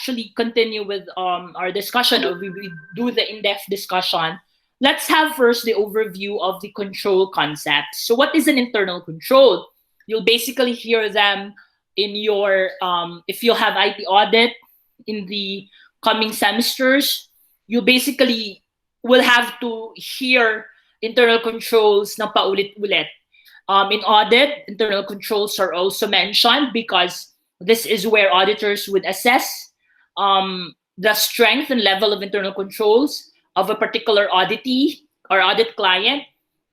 actually continue with our discussion, or we do the in-depth discussion, let's have first the overview of the control concept. So what is an internal control? You'll basically hear them in your, if you'll have IT audit in the coming semesters, you basically will have to hear internal controls na paulit-ulit. In audit, internal controls are also mentioned because this is where auditors would assess the strength and level of internal controls of a particular auditee or audit client,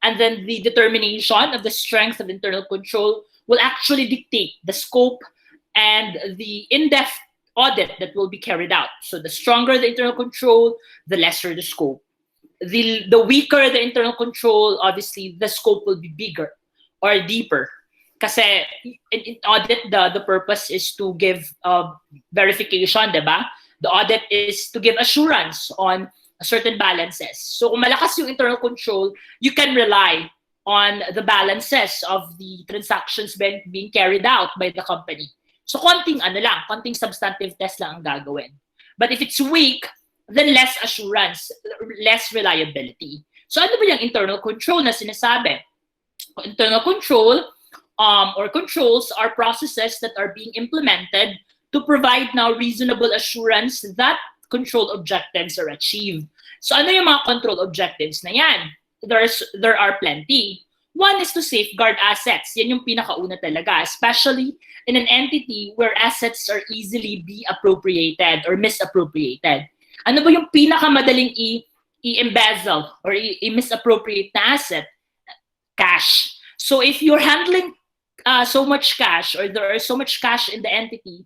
and then the determination of the strength of internal control will actually dictate the scope and the in-depth audit that will be carried out. So the stronger the internal control, the lesser the scope. The weaker the internal control, obviously the scope will be bigger or deeper. Kasi in audit, the purpose is to give verification, diba? The audit is to give assurance on certain balances. So kung malakas yung internal control, you can rely on the balances of the transactions being carried out by the company. So konting substantive test lang ang gagawin. But if it's weak, then less assurance, less reliability. So ano ba yung internal control na sinasabi? Internal control or controls are processes that are being implemented to provide now reasonable assurance that control objectives are achieved. So ano yung mga control objectives na yan? There are plenty. One is to safeguard assets. Yan yung pinakauna talaga, especially in an entity where assets are easily be appropriated or misappropriated. Ano ba yung pinakamadaling i-embezzle or i-misappropriate na asset? Cash. So if you're handling so much cash, or there is so much cash in the entity,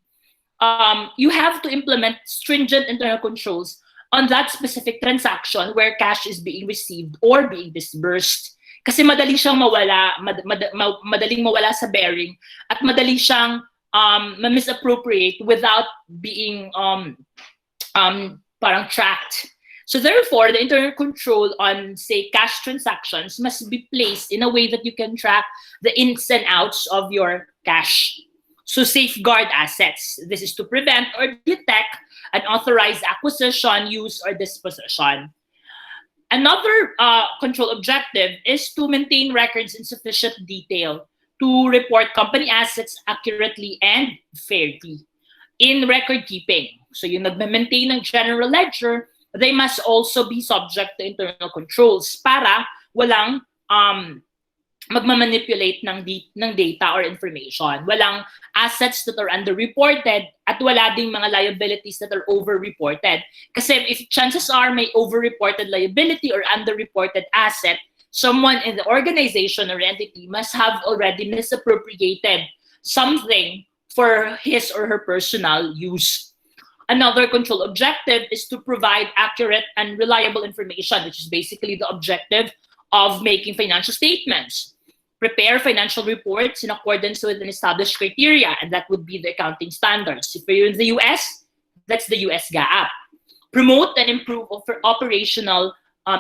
you have to implement stringent internal controls on that specific transaction where cash is being received or being disbursed. Kasi madali siyang mawala, madaling mawala sa bearing, at madali siyang misappropriate without being parang tracked. So therefore, the internal control on, say, cash transactions must be placed in a way that you can track the ins and outs of your cash. So safeguard assets. This is to prevent or detect unauthorized acquisition, use, or disposition. Another control objective is to maintain records in sufficient detail to report company assets accurately and fairly in record keeping. So yung nagme-maintain ng general ledger, they must also be subject to internal controls para walang magmamanipulate ng data or information. Walang assets that are underreported at wala ding mga liabilities that are overreported. Kasi if chances are may overreported liability or underreported asset, someone in the organization or entity must have already misappropriated something for his or her personal use. Another control objective is to provide accurate and reliable information, which is basically the objective of making financial statements. Prepare financial reports in accordance with an established criteria, and that would be the accounting standards. If you're in the US, that's the US GAAP. Promote and improve operational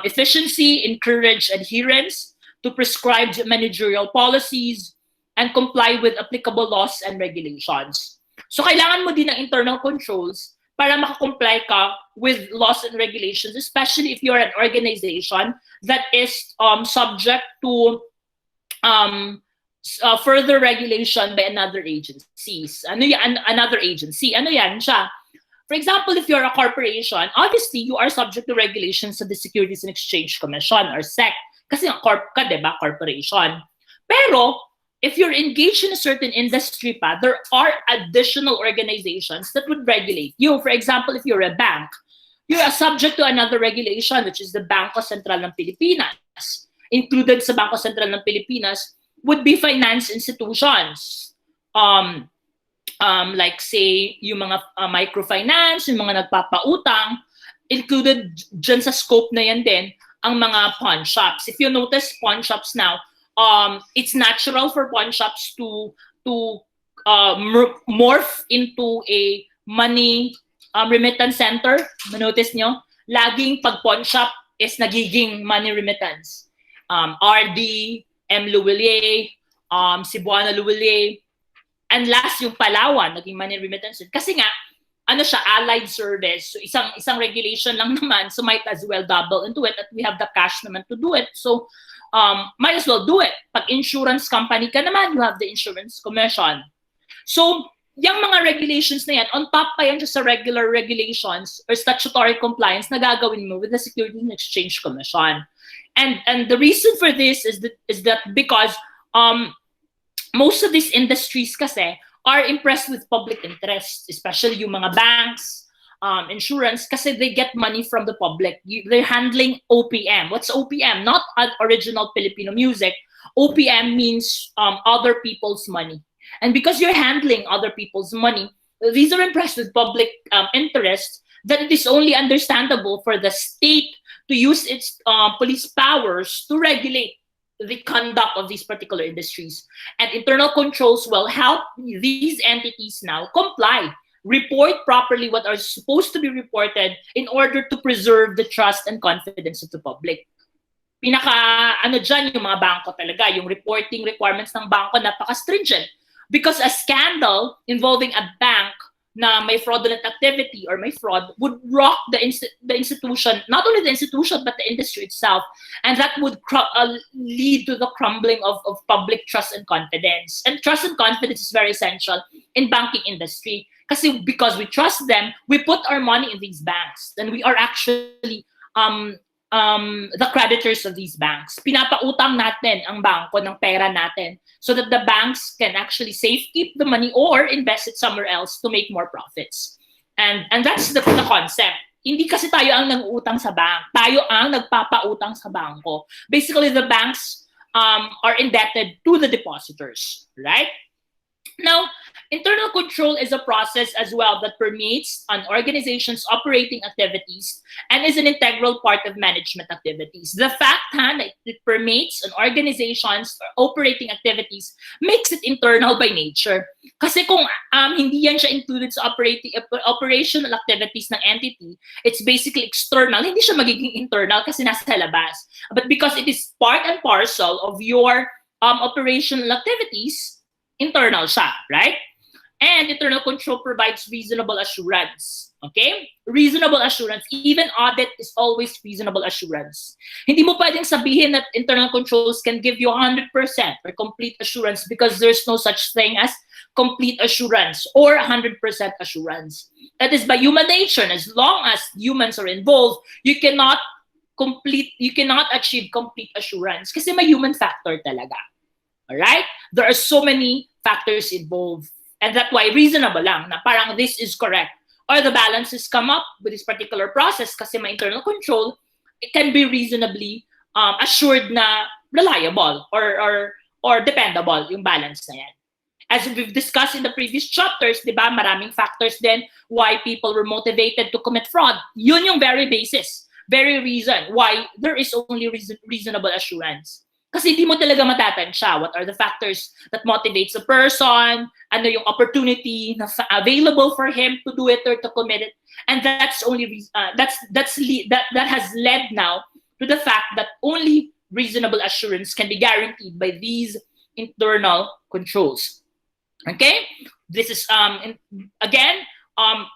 efficiency, encourage adherence to prescribed managerial policies, and comply with applicable laws and regulations. So kailangan mo din ng internal controls para makakomply ka with laws and regulations, especially if you're an organization that is subject to further regulation by another agencies. Ano yan? Another agency. Ano yan siya? For example, if you're a corporation, obviously you are subject to regulations of the Securities and Exchange Commission or SEC. Kasi corp ka, diba? Corporation. Pero if you're engaged in a certain industry pa, there are additional organizations that would regulate you. For example, if you're a bank, you are subject to another regulation, which is the Bangko Sentral ng Pilipinas. Included sa Bangko Sentral ng Pilipinas would be finance institutions. Like say, yung mga microfinance, yung mga nagpapautang, included dyan sa scope na yan din, ang mga pawn shops. If you notice pawn shops now, it's natural for pawn shops to morph into a money remittance center. Manotice nyo, laging pag pawn shop is nagiging money remittance. RD, M. Luwilier, Cebuana Luwilier, and last yung Palawan, naging money remittance. Kasi nga, ano siya, allied service. So isang regulation lang naman, so might as well double into it at we have the cash naman to do it. So might as well do it. Pag insurance company ka naman, you have the insurance commission. So yung mga regulations na yan, on top pa yan sa regular regulations or statutory compliance na gagawin mo with the Securities and Exchange Commission. And the reason for this is that because most of these industries kasi are impressed with public interest, especially yung mga banks, insurance, kasi they get money from the public. They're handling OPM. What's OPM? Not original Filipino music. OPM means other people's money. And because you're handling other people's money, these are impressed with public interest, that it is only understandable for the state to use its police powers to regulate the conduct of these particular industries. And internal controls will help these entities now comply, report properly what are supposed to be reported in order to preserve the trust and confidence of the public. Ano dyan, yung mga bangko talaga, yung reporting requirements ng bangko napaka-stringent. Because a scandal involving a bank na may fraudulent activity or may fraud would rock the institution, not only the institution, but the industry itself. And that would lead to the crumbling of public trust and confidence. And trust and confidence is very essential in banking industry. Because we trust them, we put our money in these banks. And we are actually the creditors of these banks. Pinapautang natin ang bangko ng pera natin so that the banks can actually safekeep the money or invest it somewhere else to make more profits. And that's the concept. Hindi kasi tayo ang nang-utang sa bank. Tayo ang nagpapautang sa bangko. Basically, the banks are indebted to the depositors, right? Now, internal control is a process as well that permeates an organization's operating activities and is an integral part of management activities. The fact that it permeates an organization's operating activities makes it internal by nature. Kasi kung hindi yan siya included sa operational activities ng entity, it's basically external. Hindi siya magiging internal kasi nasa labas. But because it is part and parcel of your operational activities, internal siya, right? And internal control provides reasonable assurance. Okay? Reasonable assurance. Even audit is always reasonable assurance. Hindi mo pwedeng sabihin that internal controls can give you 100% or complete assurance because there's no such thing as complete assurance or 100% assurance. That is by human nature. As long as humans are involved, you cannot achieve complete assurance kasi may human factor talaga. Alright? There are so many factors involved. And that's why reasonable lang na parang this is correct. Or the balances come up with this particular process kasi may internal control, it can be reasonably assured na reliable or dependable yung balance na yan. As we've discussed in the previous chapters, di ba, maraming factors din why people were motivated to commit fraud. Yun yung very basis, very reason why there is only reasonable assurance. Kasi hindi mo talaga matatansya what are the factors that motivates a person, ano yung opportunity na available for him to do it or to commit it. And that's only that has led now to the fact that only reasonable assurance can be guaranteed by these internal controls. Okay? This is again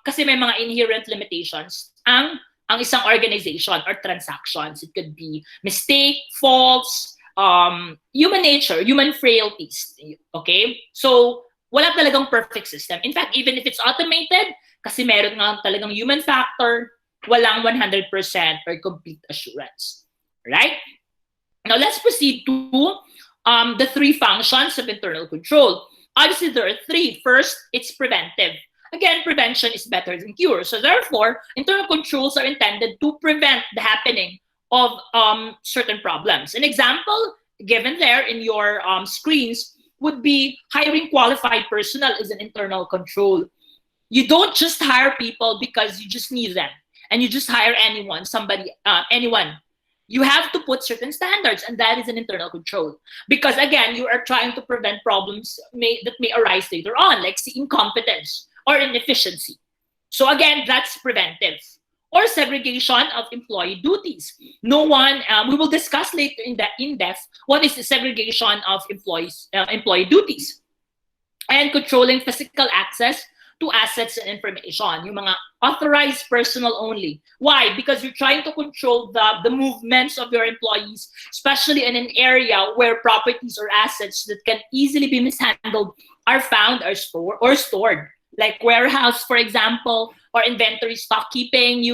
kasi may mga inherent limitations ang isang organization or transactions. It could be mistake, faults, human nature, human frailties. Okay? So, wala talagang perfect system. In fact, even if it's automated, kasi meron nga talagang human factor, walang 100% or complete assurance. Right? Now, let's proceed to the three functions of internal control. Obviously, there are three. First, it's preventive. Again, prevention is better than cure. So, therefore, internal controls are intended to prevent the happening of certain problems. An example given there in your screens would be hiring qualified personnel is an internal control. You don't just hire people because you just need them and you just hire anyone. You have to put certain standards, and that is an internal control. Because again, you are trying to prevent problems that may arise later on, like incompetence or inefficiency. So again, that's preventive. Or segregation of employee duties. We will discuss later in depth what is the segregation of employee duties. And controlling physical access to assets and information, yung mga authorized personnel only. Why? Because you're trying to control the movements of your employees, especially in an area where properties or assets that can easily be mishandled are found or stored. Like warehouse, for example, or inventory stock keeping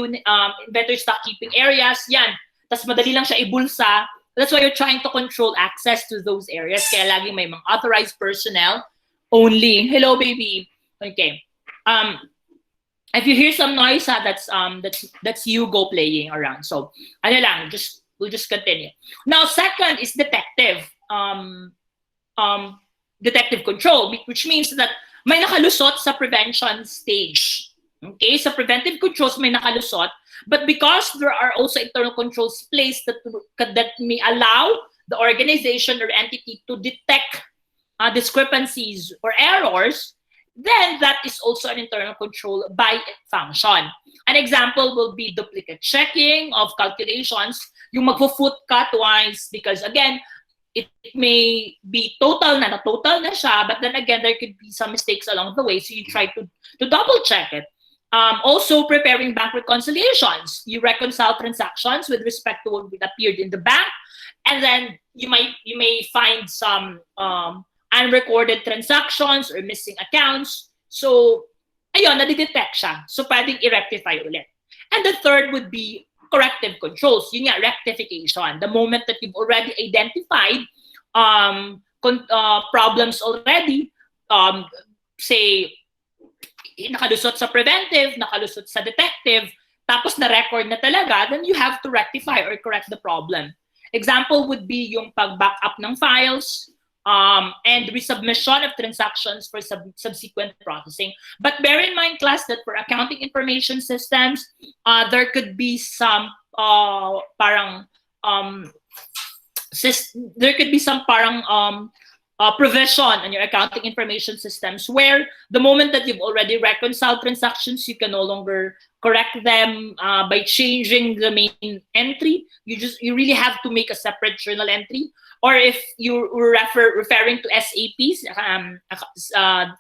areas, yan. Tas madali lang siya ibulsa. That's why you're trying to control access to those areas. Kaya laging may mga authorized personnel only. Hello, baby. Okay. If you hear some noise, that's you go playing around. So, ano lang, we'll just continue. Now, second is detective. Detective control, which means that may nakalusot sa prevention stage. Okay, sa preventive controls may nakalusot, but because there are also internal controls placed that may allow the organization or entity to detect discrepancies or errors, then that is also an internal control by function. An example will be duplicate checking of calculations, yung magpo-foot ka twice because again, it may be total na siya, but then again, there could be some mistakes along the way, so you try to double check it. Also, preparing bank reconciliations. You reconcile transactions with respect to what appeared in the bank, and then you may find some unrecorded transactions or missing accounts. So, ayun, nadidetect siya. So, pwedeng i-rectify ulit. And the third would be corrective controls. Yun nga, rectification. The moment that you've already identified problems already, say, nakalusot sa preventive, nakalusot sa detective, tapos na-record na talaga, then you have to rectify or correct the problem. Example would be yung pag-backup ng files and resubmission of transactions for subsequent processing. But bear in mind, class, that for accounting information systems, there could be some provision on your accounting information systems where the moment that you've already reconciled transactions, you can no longer correct them by changing the main entry. You really have to make a separate journal entry. Or if you're referring to SAPs,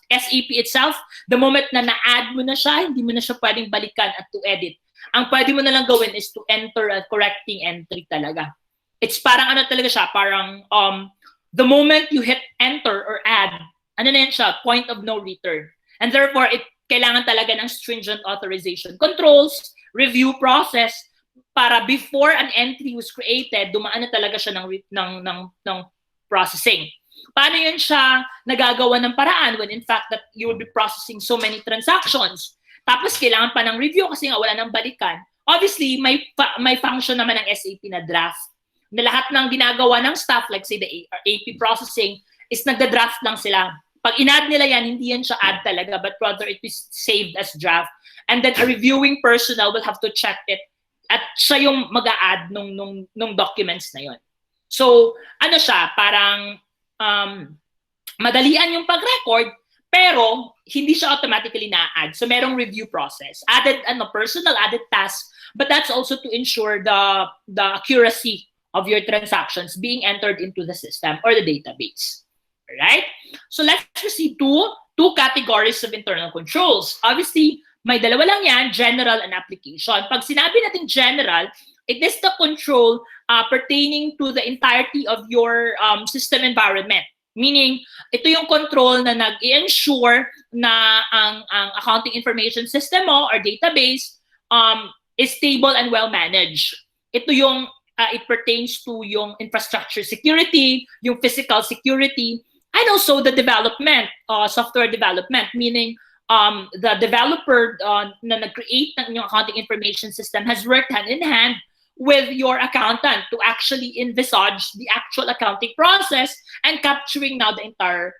SAP itself, the moment na na-add mo na siya, hindi mo na siya pwedeng balikan at to edit. Ang pwede mo na lang gawin is to enter a correcting entry talaga. It's parang ano talaga siya, parang the moment you hit enter or add, ano na yan siya, point of no return. And therefore, kailangan talaga ng stringent authorization controls, review process, para before an entry was created, dumaan na talaga siya ng processing. Paano yun siya nagagawa ng paraan when in fact that you will be processing so many transactions? Tapos kailangan pa ng review kasi nga wala nang balikan. Obviously, may function naman ng SAP na draft. Na lahat ng ginagawa ng staff, like say the AP processing, is nagda-draft lang sila. Pag in-add nila yan, hindi yan siya add talaga, but rather it is saved as draft. And then a reviewing personnel will have to check it at siya yung mag-a-add nung documents na yon. So, ano siya, parang madalian yung pag-record, pero hindi siya automatically na-add. So, merong review process. Added personal, added task, but that's also to ensure the accuracy of your transactions being entered into the system or the database. Alright? So let's proceed to two categories of internal controls. Obviously, may dalawa lang yan, general and application. Pag sinabi natin general, it is the control pertaining to the entirety of your system environment. Meaning, ito yung control na nag-i-ensure na ang accounting information system mo or database is stable and well-managed. Ito yung it pertains to yung infrastructure security, yung physical security, and also the development, software development, meaning the developer na nag-create ng yung accounting information system has worked hand in hand with your accountant to actually envisage the actual accounting process and capturing now the entire,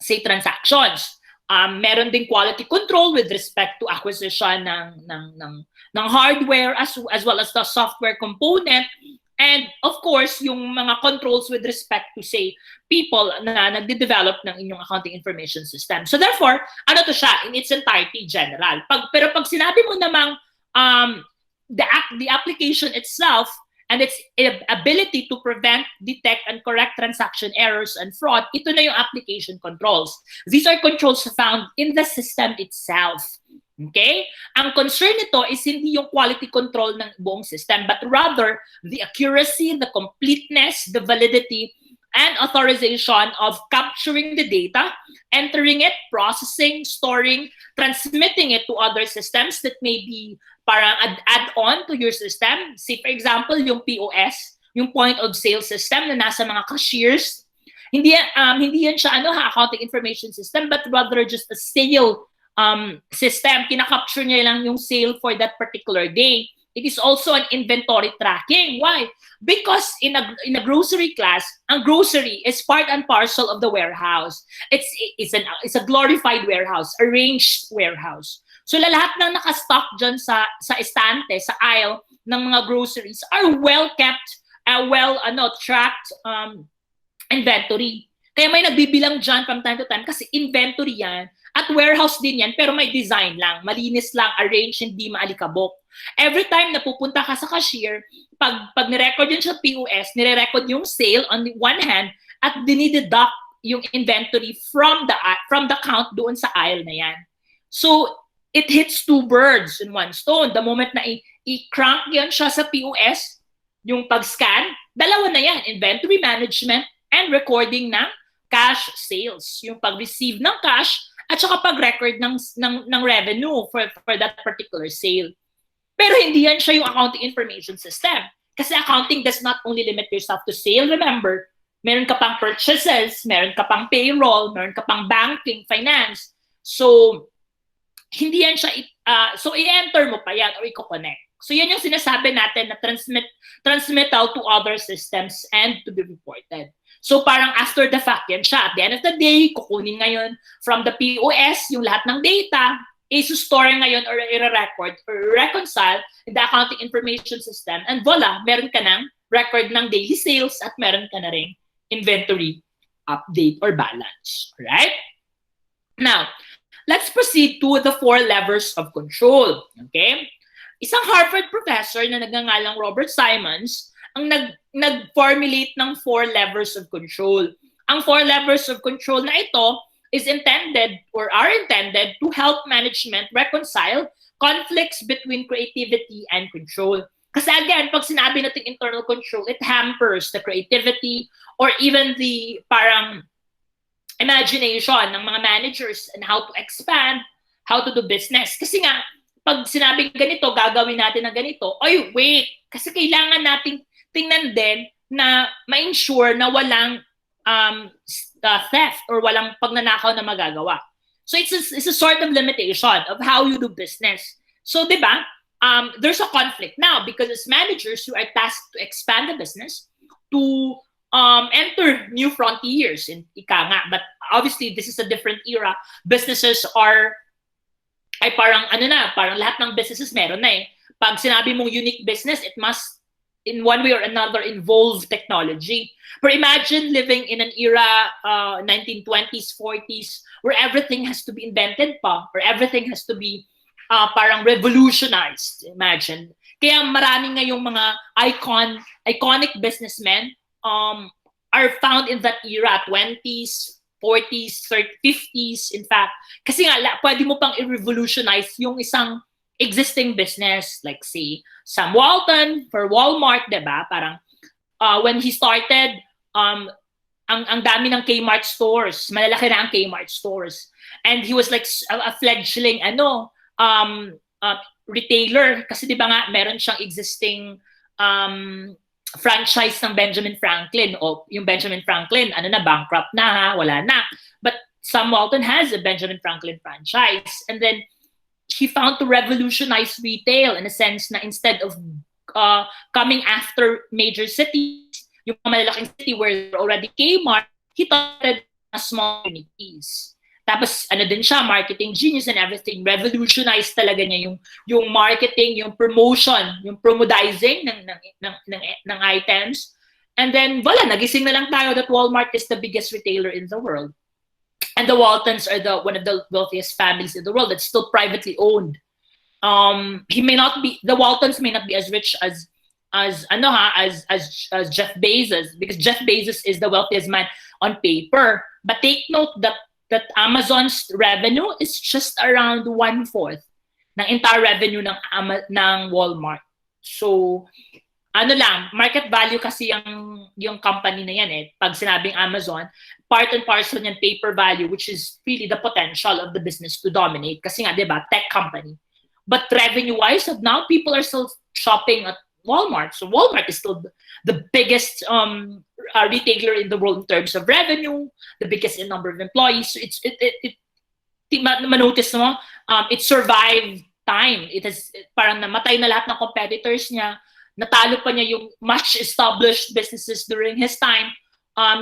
say, transactions. Meron ding quality control with respect to acquisition ng hardware as well as the software component, and of course yung mga controls with respect to, say, people na nagde-develop ng inyong accounting information system. So therefore, ano to siya in its entirety, general. Pero pag sinabi mo namang the application itself, and its ability to prevent, detect, and correct transaction errors and fraud, ito na yung application controls. These are controls found in the system itself. Okay? Ang concern nito is hindi yung quality control ng buong system, but rather the accuracy, the completeness, the validity, and authorization of capturing the data, entering it, processing, storing, transmitting it to other systems that may be parang add-on to your system. Say, for example, yung POS, yung point of sale system na nasa mga cashiers. Hindi yan siya accounting information system, but rather just a sale system. Kinakapture niya lang yung sale for that particular day. It is also an inventory tracking. Why? Because in a grocery class, ang grocery is part and parcel of the warehouse. It's a glorified warehouse, arranged warehouse. So lahat ng nakastock dyan sa estante, sa aisle ng mga groceries are well kept, tracked inventory. Kaya may nagbibilang dyan from time to time kasi inventory yan at warehouse din yan pero may design lang, malinis lang, arranged, hindi maalikabok. Every time na pupunta ka sa cashier, pag nirecord yun sa POS, nire-record yung sale on the one hand at dinideduct yung inventory from the count doon sa aisle na yan. So, it hits two birds in one stone. The moment na i-crank yan siya sa POS, yung pag-scan, dalawa na yan, inventory management and recording ng cash sales. Yung pag-receive ng cash at saka pag-record ng revenue for that particular sale. Pero hindi yan siya yung accounting information system. Kasi accounting does not only limit yourself to sale. Remember, meron ka pang purchases, meron ka pang payroll, meron ka pang banking, finance. So, hindi yan siya, so i-enter mo pa yan or i-connect. So, yan yung sinasabi natin na transmittal to other systems and to be reported. So, parang after the fact yan siya. At the end of the day, kukunin ngayon from the POS yung lahat ng data, i-store ngayon or i-record or reconcile in the accounting information system. And voila, meron ka ng record ng daily sales at meron ka na rin inventory update or balance. Alright? Now, let's proceed to the 4 levers of control. Okay? Isang Harvard professor na nagngangalang Robert Simons ang nag-formulate ng 4 levers of control. Ang 4 levers of control na ito is intended or are intended to help management reconcile conflicts between creativity and control. Kasi again, pag sinabi natin internal control, it hampers the creativity or even the parang imagination ng mga managers and how to expand, how to do business. Kasi nga, pag sinabing ganito, gagawin natin na ganito, oy, wait, kasi kailangan nating tingnan din na ma-ensure na walang theft or walang pagnanakaw na magagawa. So it's a sort of limitation of how you do business. So, di ba, there's a conflict now because as managers, you are tasked to expand the business, to enter new frontiers, in ika nga. But obviously, this is a different era. Businesses ay parang parang lahat ng businesses meron na eh. Pag sinabi mong unique business, it must in one way or another involve technology. But imagine living in an era, 1920s, 40s, where everything has to be invented pa, or everything has to be parang revolutionized. Imagine. Kaya marami ngayong mga iconic businessmen are found in that era, 20s, 40s, 30s, 50s, in fact. Kasi nga, pwede mo pang i-revolutionize yung isang existing business, like say, Sam Walton for Walmart, diba? Parang, when he started, ang dami ng Kmart stores, malalaki na ang Kmart stores. And he was like a fledgling, retailer. Kasi diba nga, meron siyang existing franchise ng Benjamin Franklin. O yung Benjamin Franklin, bankrupt na ha, wala na. But Sam Walton has a Benjamin Franklin franchise. And then, he found to revolutionize retail in a sense na instead of coming after major cities, yung malalaking city where there already Kmart, he started small communities. Tapos din siya, marketing genius and everything. Revolutionized talaga niya yung marketing, yung promotion, yung promodizing ng items. And then, voila, nagising na lang tayo that Walmart is the biggest retailer in the world. And the Waltons are one of the wealthiest families in the world that's still privately owned. The Waltons may not be as rich as as Jeff Bezos, because Jeff Bezos is the wealthiest man on paper. But take note that Amazon's revenue is just around 1/4 ng entire revenue ng Walmart. So market value kasi yung company na yan eh. Pag sinabing Amazon, part and parcel niyan paper value, which is really the potential of the business to dominate. Kasi nga, di ba, tech company. But revenue-wise, now people are still shopping at Walmart. So Walmart is still the biggest retailer in the world in terms of revenue, the biggest in number of employees. So manotice mo, it survived time. Parang namatay na lahat ng competitors niya. Natalo pa niya yung much established businesses during his time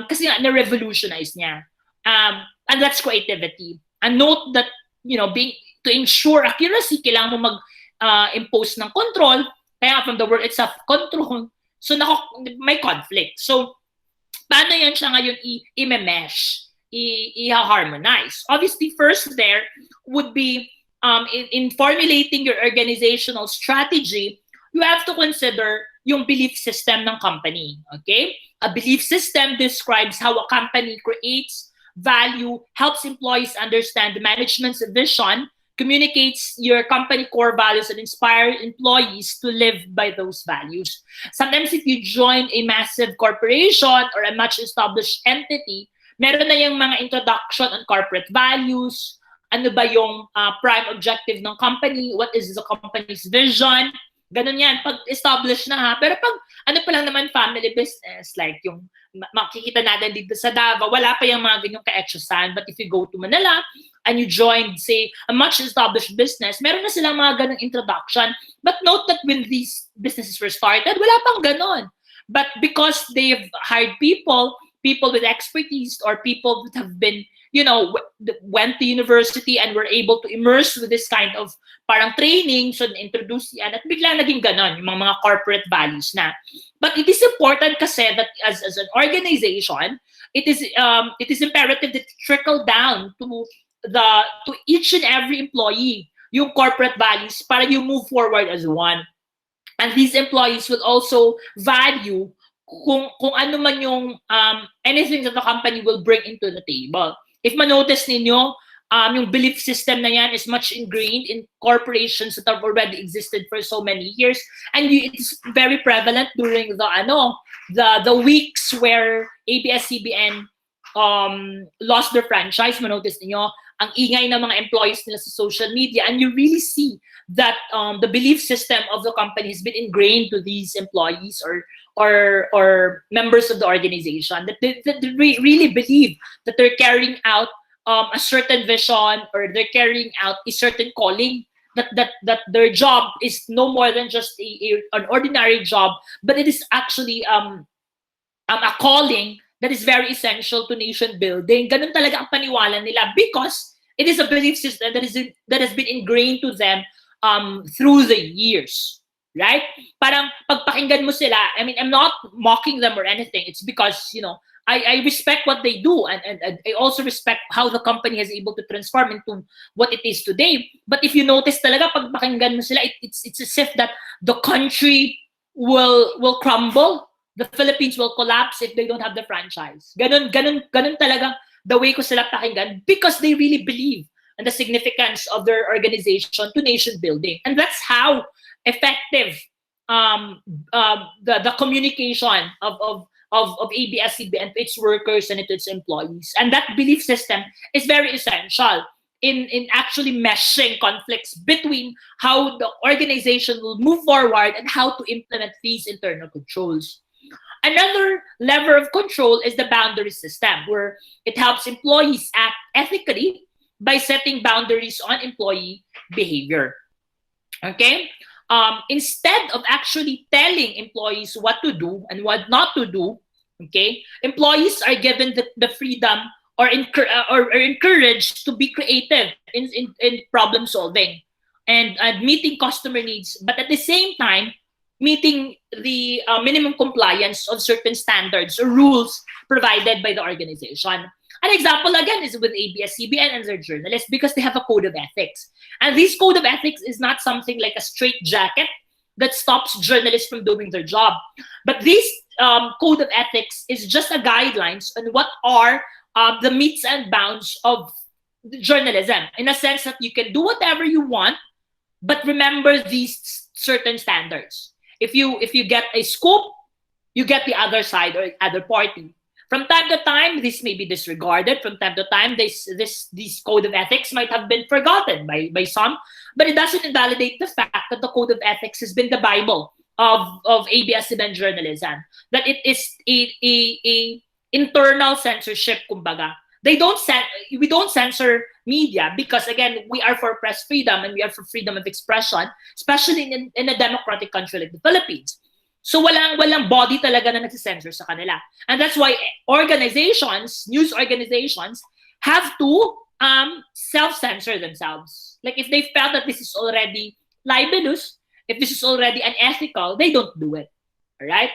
kasi nga na-revolutionize niya. And that's creativity. And note that, to ensure accuracy, kailangan mo mag-impose ng control. Kaya from the word itself, control. So, may conflict. So, paano yan siya ngayon i-mesh, i-harmonize? Obviously, first there would be in formulating your organizational strategy, you have to consider yung belief system ng company, okay? A belief system describes how a company creates value, helps employees understand the management's vision, communicates your company core values, and inspires employees to live by those values. Sometimes if you join a massive corporation or a much established entity, meron na yung mga introduction on corporate values, ano ba yung prime objective ng company, what is the company's vision, ganun yan, pag established na ha. Pero pag ano pa lang naman family business, like yung makikita natin dito sa Davao, wala pa yung mga ganyong ka-etchosan. But if you go to Manila and you join, say, a much established business, meron na silang mga ganong introduction. But note that when these businesses were started, wala pang ganon. But because they've hired people with expertise or people that have been, went to university and were able to immerse with this kind of parang training, so introduce yan, at bigla naging ganon, yung mga corporate values na. But it is important kasi that as an organization, it is imperative that trickle down to each and every employee yung corporate values para you move forward as one. And these employees will also value kung ano man yung anything that the company will bring into the table. If manotice ninyo, yung belief system na yan is much ingrained in corporations that have already existed for so many years, and it's very prevalent during the weeks where ABS-CBN lost their franchise. Manotice niyo ang ingay ng mga employees nila sa social media, and you really see that the belief system of the company has been ingrained to these employees or members of the organization, that they really believe that they're carrying out a certain vision, or they're carrying out a certain calling, that their job is no more than just an ordinary job, but it is actually a calling that is very essential to nation building. Ganun talaga ang paniwala nila, because it is a belief system that has been ingrained to them through the years. Right? Parang pagpakinggan mo sila, I mean, I'm not mocking them or anything. It's because, I respect what they do, and I also respect how the company has able to transform into what it is today. But if you notice talaga, pagpakinggan mo sila, it's as if that the country will crumble. The Philippines will collapse if they don't have the franchise. Ganun talaga the way ko sila pakinggan, because they really believe in the significance of their organization to nation building. And that's how effective the communication of ABS-CBN to its workers and to its employees. And that belief system is very essential in actually meshing conflicts between how the organization will move forward and how to implement these internal controls. Another lever of control is the boundary system, where it helps employees act ethically by setting boundaries on employee behavior. Okay? Instead of actually telling employees what to do and what not to do, okay, employees are given the freedom or encouraged to be creative in problem solving and meeting customer needs, but at the same time, meeting the minimum compliance of certain standards or rules provided by the organization. An example, again, is with ABS-CBN and their journalists, because they have a code of ethics. And this code of ethics is not something like a straight jacket that stops journalists from doing their job. But this code of ethics is just a guidelines on what are the metes and bounds of journalism, in a sense that you can do whatever you want, but remember these certain standards. If you get a scoop, you get the other side or other party. From time to time, this may be disregarded. From time to time, these code of ethics might have been forgotten by some, but it doesn't invalidate the fact that the code of ethics has been the Bible of ABS-CBN journalism. That it is a internal censorship, kumbaga. We don't censor media because, again, we are for press freedom and we are for freedom of expression, especially in a democratic country like the Philippines. So walang body talaga na nagsisensor sa kanila. And that's why organizations, news organizations, have to self-censor themselves. Like if they felt that this is already libelous, if this is already unethical, they don't do it. All right?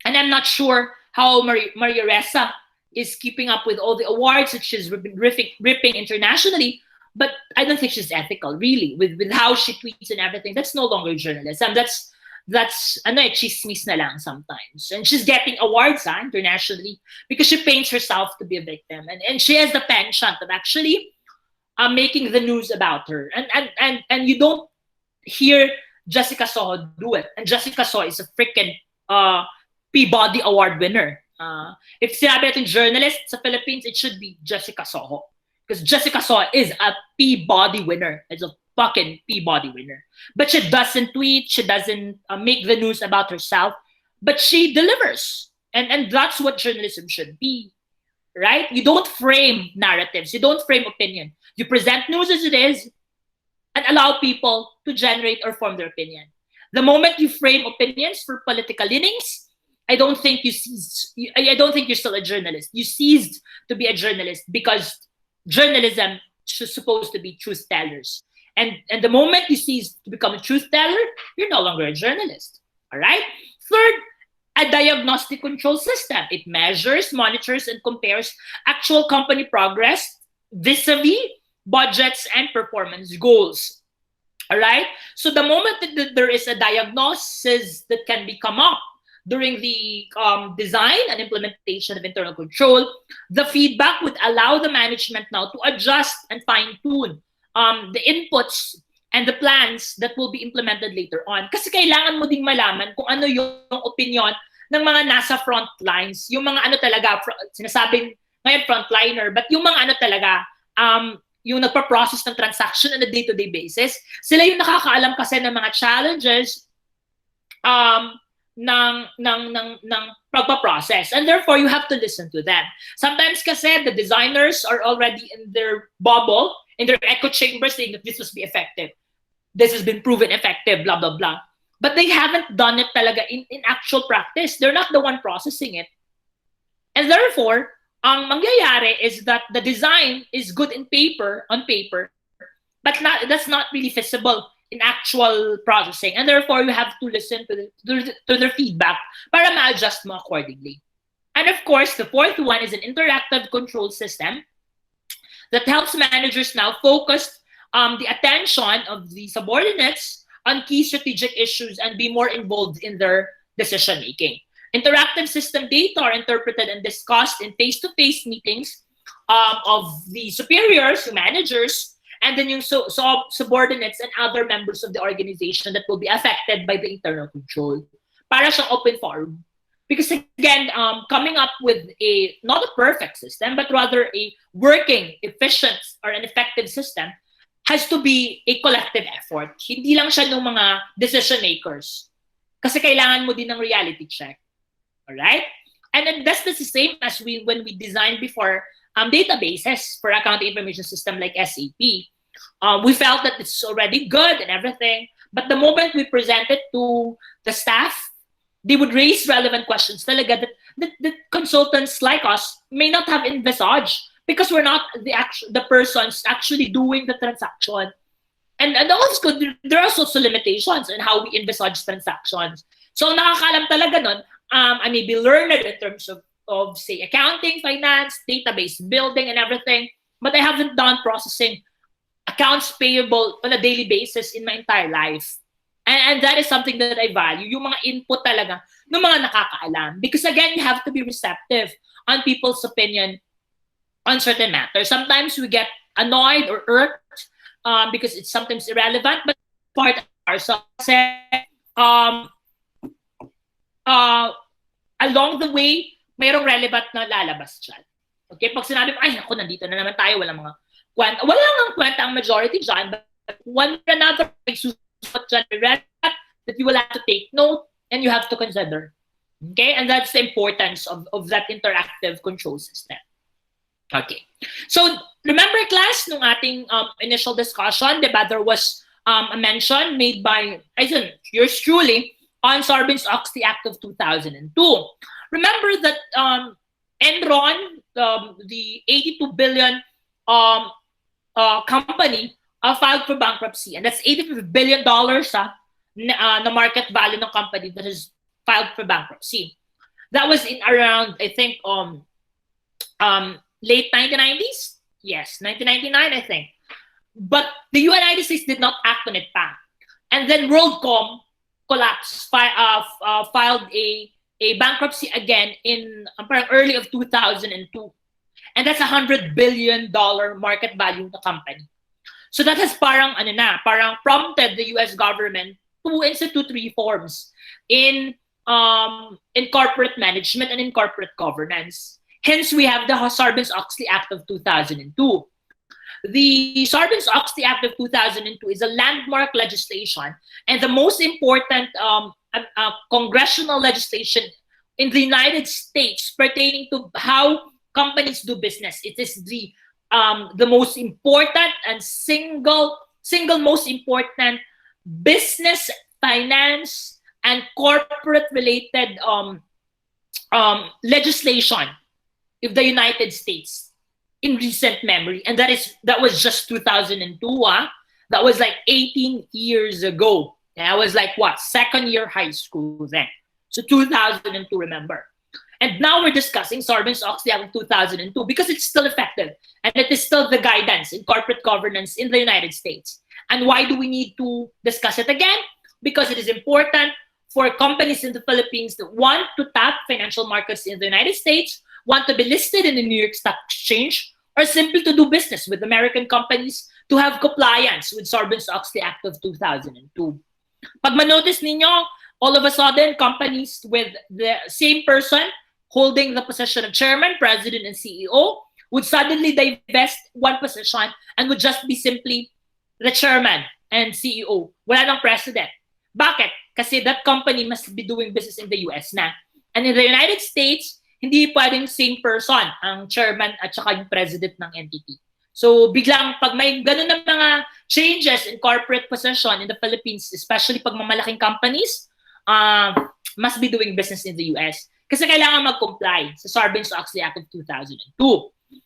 And I'm not sure how Maria Ressa is keeping up with all the awards that she's ripping internationally, but I don't think she's ethical, really, with how she tweets and everything. That's no longer journalism. That's chismis na lang sometimes. And she's getting awards internationally because she paints herself to be a victim. And she has the penchant of actually making the news about her. And you don't hear Jessica Soho do it. And Jessica Soho is a freaking Peabody Award winner. If sinabi natin journalist sa Philippines, it should be Jessica Soho. Because Jessica Soho is a Peabody winner. It's a fucking Peabody winner. But she doesn't tweet, she doesn't make the news about herself, but she delivers. And that's what journalism should be, right? You don't frame narratives, you don't frame opinion. You present news as it is and allow people to generate or form their opinion. The moment you frame opinions for political leanings, I don't think you're still a journalist. You ceased to be a journalist because journalism is supposed to be truth tellers. And the moment you cease to become a truth teller, you're no longer a journalist. All right? Third, a diagnostic control system. It measures, monitors, and compares actual company progress vis-a-vis budgets and performance goals. All right? So the moment that there is a diagnosis that can come up during the design and implementation of internal control, the feedback would allow the management now to adjust and fine-tune the inputs and the plans that will be implemented later on. Kasi kailangan mo ding malaman kung ano yung opinion ng mga nasa front lines, yung mga ano talaga, sinasabing ngayon frontliner, but yung mga ano talaga, yung nagpa-process ng transaction on a day-to-day basis, sila yung nakakaalam kasi ng mga challenges ng pagpa-process. And therefore, you have to listen to them. Sometimes kasi the designers are already in their bubble, in their echo chambers, saying that this must be effective. This has been proven effective, blah, blah, blah. But they haven't done it talaga in actual practice. They're not the one processing it. And therefore, ang mangyayari is that the design is good on paper, but that's not really feasible in actual processing. And therefore, you have to listen to their feedback para ma-adjust mo accordingly. And of course, the fourth one is an interactive control system that helps managers now focus the attention of the subordinates on key strategic issues and be more involved in their decision-making. Interactive system data are interpreted and discussed in face-to-face meetings of the superiors, the managers, and then yung subordinates and other members of the organization that will be affected by the internal control. Para siyang open forum. Because again, coming up with not a perfect system, but rather a working, efficient, or an effective system has to be a collective effort. Hindi lang siya ng mga decision makers. Kasi kailangan mo din ng reality check. Alright? And then that's the same as when we designed before databases for accounting information system like SAP. We felt that it's already good and everything, but the moment we present it to the staff, they would raise relevant questions talaga that consultants like us may not have envisaged because we're not the persons actually doing the transaction. And also, there are also limitations in how we envisage transactions. So nakakalam talaga nun, I may be learned in terms of say accounting, finance, database building and everything, but I haven't done processing accounts payable on a daily basis in my entire life. And that is something that I value, yung mga input talaga ng mga nakakaalam. Because again, you have to be receptive on people's opinion on certain matters. Sometimes we get annoyed or irked because it's sometimes irrelevant, but part of ourselves. Along the way, mayroong relevant na lalabas dyan. Okay, pag sinabi mo, ay, ako, nandito na naman tayo, walang mga kwenta. Wala lang kwenta ang majority dyan, but one another, may susunod dyan that you will have to take note and you have to consider. Okay, and that's the importance of that interactive control system. Okay, so remember class, nung ating initial discussion, diba, there was a mention made by yours truly on Sarbanes-Oxley Act of 2002. Remember that Enron, the 82 billion company, filed for bankruptcy, and that's $85 billion na market value ng company that has filed for bankruptcy. That was in around, I think, late 1990s? Yes, 1999, I think. But the United States did not act on it pa. And then WorldCom collapsed, filed a bankruptcy again in early of 2002. And that's $100 billion market value of the company. So that has parang prompted the US government to institute reforms in corporate management and in corporate governance. Hence, we have the Sarbanes-Oxley Act of 2002. The Sarbanes-Oxley Act of 2002 is a landmark legislation and the most important congressional legislation in the United States pertaining to how companies do business. It is the most important and single most important business, finance, and corporate related legislation of the United States in recent memory, and that was just 2002. That was like 18 years ago. And I was like what, second year high school then. So 2002, remember. And now we're discussing Sarbanes-Oxley Act of 2002 because it's still effective and it is still the guidance in corporate governance in the United States. And why do we need to discuss it again? Because it is important for companies in the Philippines that want to tap financial markets in the United States, want to be listed in the New York Stock Exchange, or simply to do business with American companies to have compliance with Sarbanes-Oxley Act of 2002. Pag manotice ninyo, all of a sudden, companies with the same person holding the position of chairman, president, and CEO would suddenly divest one position and would just be simply the chairman and CEO. Wala nang president. Bakit? Kasi that company must be doing business in the US na. And in the United States, hindi pwedeng same person ang chairman at saka yung president ng entity. So biglang pag may ganun na mga changes in corporate position in the Philippines, especially pag mamalaking companies, must be doing business in the US. Kasi kailangan mag-comply sa Sarbanes-Oxley Act of 2002.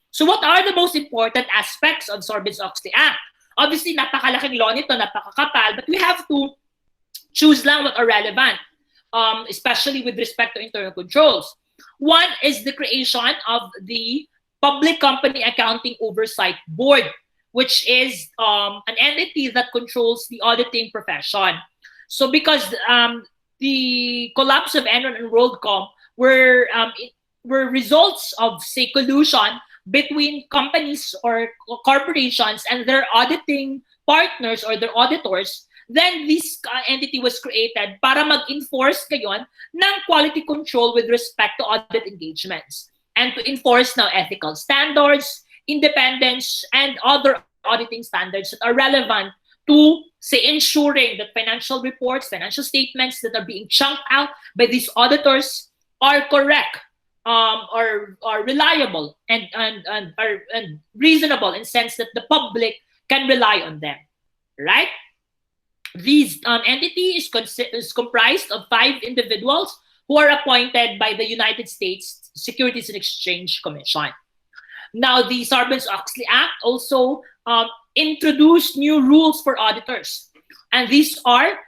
So what are the most important aspects of Sarbanes-Oxley Act? Obviously, napakalaking law nito, napakakapal, but we have to choose lang what are relevant, especially with respect to internal controls. One is the creation of the Public Company Accounting Oversight Board, which is an entity that controls the auditing profession. So because the collapse of Enron and WorldCom were results of, say, collusion between companies or corporations and their auditing partners or their auditors, then this entity was created para mag-enforce ngayon ng quality control with respect to audit engagements and to enforce now ethical standards, independence, and other auditing standards that are relevant to, say, ensuring that financial reports, financial statements that are being chunked out by these auditors are correct, are reliable, and reasonable in the sense that the public can rely on them, right? This entity is comprised of 5 individuals who are appointed by the United States Securities and Exchange Commission. Now, the Sarbanes-Oxley Act also introduced new rules for auditors. And these are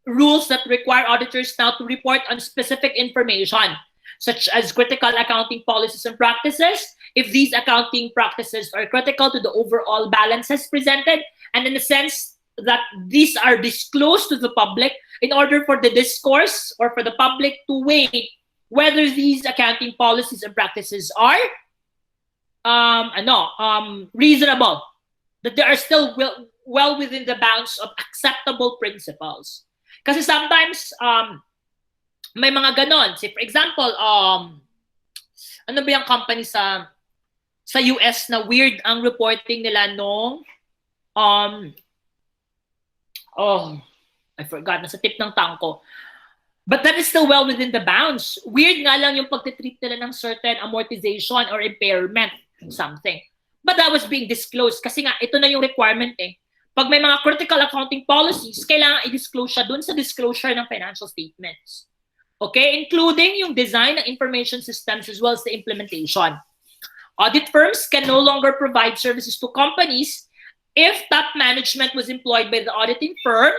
rules that require auditors now to report on specific information, such as critical accounting policies and practices, if these accounting practices are critical to the overall balances presented, and in a sense, that these are disclosed to the public in order for the discourse or for the public to weigh whether these accounting policies and practices are reasonable, that they are still well within the bounds of acceptable principles. Kasi sometimes may mga ganon. Say for example, ano ba yung company sa US na weird ang reporting nila nung I forgot, nasa tip ng tang ko. But that is still well within the bounds. Weird nga lang yung pagtitreat nila ng certain amortization or impairment something. But that was being disclosed kasi nga ito na yung requirement eh. Pag may mga critical accounting policies, kailangan i-disclose siya dun sa disclosure ng financial statements. Okay? Including yung design ng information systems as well as the implementation. Audit firms can no longer provide services to companies if top management was employed by the auditing firm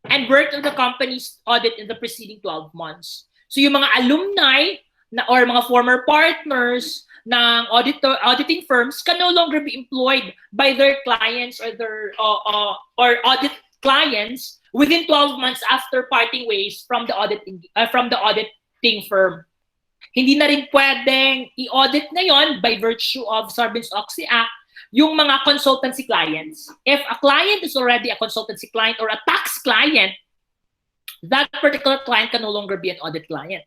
and worked on the company's audit in the preceding 12 months. So yung mga alumni or mga former partners ng auditing firms can no longer be employed by their clients or their or audit clients within 12 months after parting ways from the auditing firm. Hindi na rin pwedeng i-audit ngayon by virtue of Sarbanes-Oxley Act yung mga consultancy clients. If a client is already a consultancy client or a tax client, that particular client can no longer be an audit client.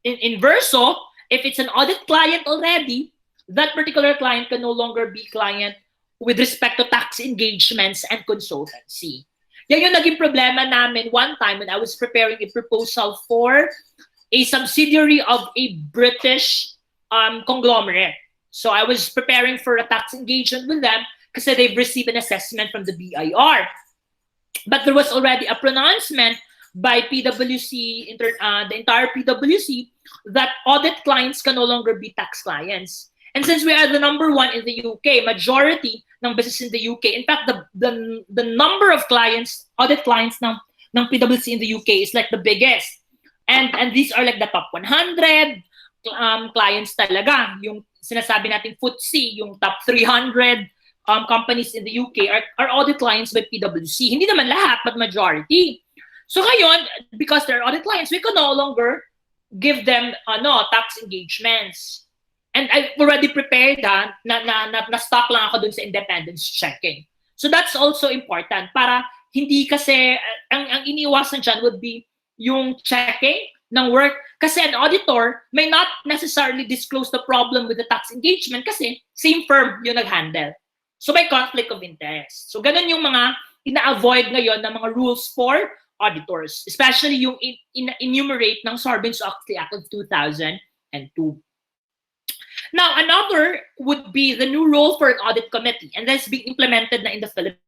Inverso, if it's an audit client already, that particular client can no longer be client with respect to tax engagements and consultancy. Yan yung naging problema namin one time when I was preparing a proposal for a subsidiary of a British conglomerate. So I was preparing for a tax engagement with them because they've received an assessment from the BIR. But there was already a pronouncement by PwC, the entire PwC, that audit clients can no longer be tax clients. And since we are the number one in the UK, majority ng business in the UK, in fact, the number of clients, audit clients ng PwC in the UK is like the biggest. And these are like the top 100 clients talaga. Yung sinasabi natin FTSE, yung top 300 companies in the UK are audit clients by PwC. Hindi naman lahat, but majority. So ngayon, because they're audit clients, we can no longer give them tax engagements. And I've already prepared na stock lang ako dun sa independence checking. So that's also important para hindi kasi, ang iniiwasan dyan would be yung checking ng work. Kasi an auditor may not necessarily disclose the problem with the tax engagement kasi same firm yung nag-handle. So may conflict of interest. So ganun yung mga ina-avoid ngayon ng mga rules for auditors, especially yung enumerate ng Sarbanes-Oxley Act of 2002. Now, another would be the new role for an audit committee, and that's being implemented na in the Philippines.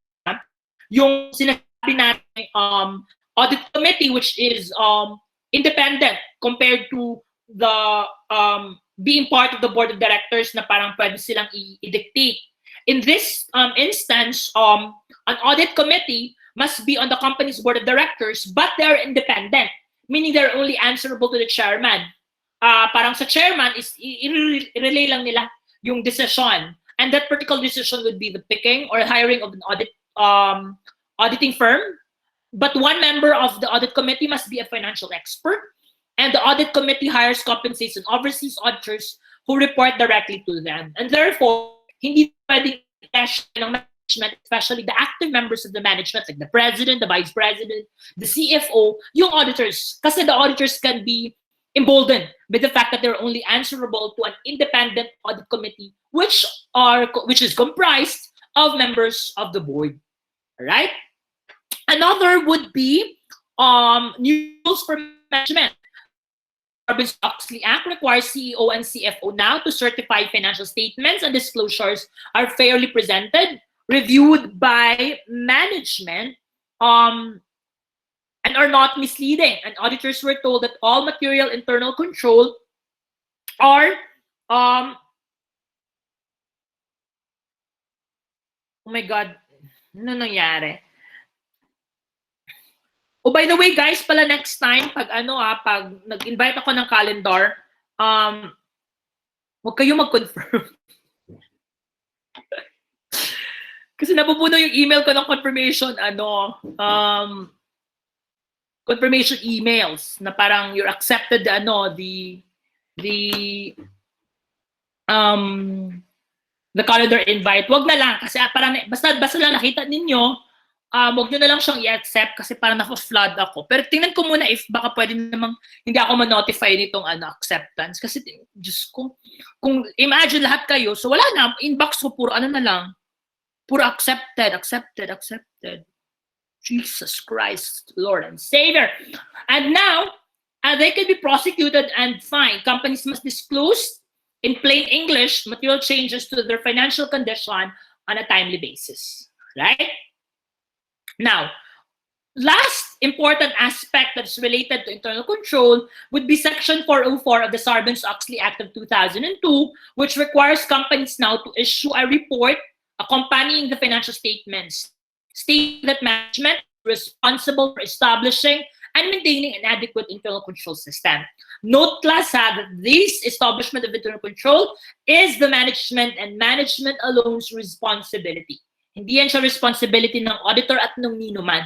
Yung sinasabi natin audit committee, which is independent compared to the being part of the board of directors na parang pwede silang i-dictate. In this instance, an audit committee must be on the company's board of directors, but they're independent, meaning they're only answerable to the chairman. Parang sa chairman is i-relay lang nila yung decision, and that particular decision would be the picking or hiring of an auditing firm. But one member of the audit committee must be a financial expert, and the audit committee hires, compensates, and oversees auditors who report directly to them. And therefore, hindi pwedeng ng management, especially the active members of the management, like the president, the vice president, the CFO, yung auditors. Kasi the auditors can be emboldened with the fact that they're only answerable to an independent audit committee, which is comprised of members of the board. All right? Another would be new rules for management. Sarbanes-Oxley Act requires CEO and CFO now to certify financial statements and disclosures are fairly presented, reviewed by management, and are not misleading. And auditors were told that all material internal control are oh my God, ano nangyari? Oh, by the way, guys, pala next time, pag nag-invite ako ng calendar, huwag kayo mag-confirm. Kasi napupuno yung email ko ng confirmation, confirmation emails na parang you're accepted the calendar invite. Wag na lang kasi parang basta lang nakita ninyo, wag nyo na lang siyang i-accept kasi parang naka-flood ako. Pero tingnan ko muna if baka pwede namang hindi ako ma-notify nitong acceptance. Kasi Diyos ko, kung imagine lahat kayo, so wala na, inbox ko puro na lang. Puro accepted. Jesus Christ, Lord and Savior. And now, they can be prosecuted and fined. Companies must disclose in plain English material changes to their financial condition on a timely basis. Right? Now, last important aspect that's related to internal control would be Section 404 of the Sarbanes-Oxley Act of 2002, which requires companies now to issue a report accompanying the financial statements, stating that management is responsible for establishing and maintaining an adequate internal control system. Note class that this establishment of internal control is the management and management alone's responsibility. Hindi yan siya responsibility ng auditor at ng nino man.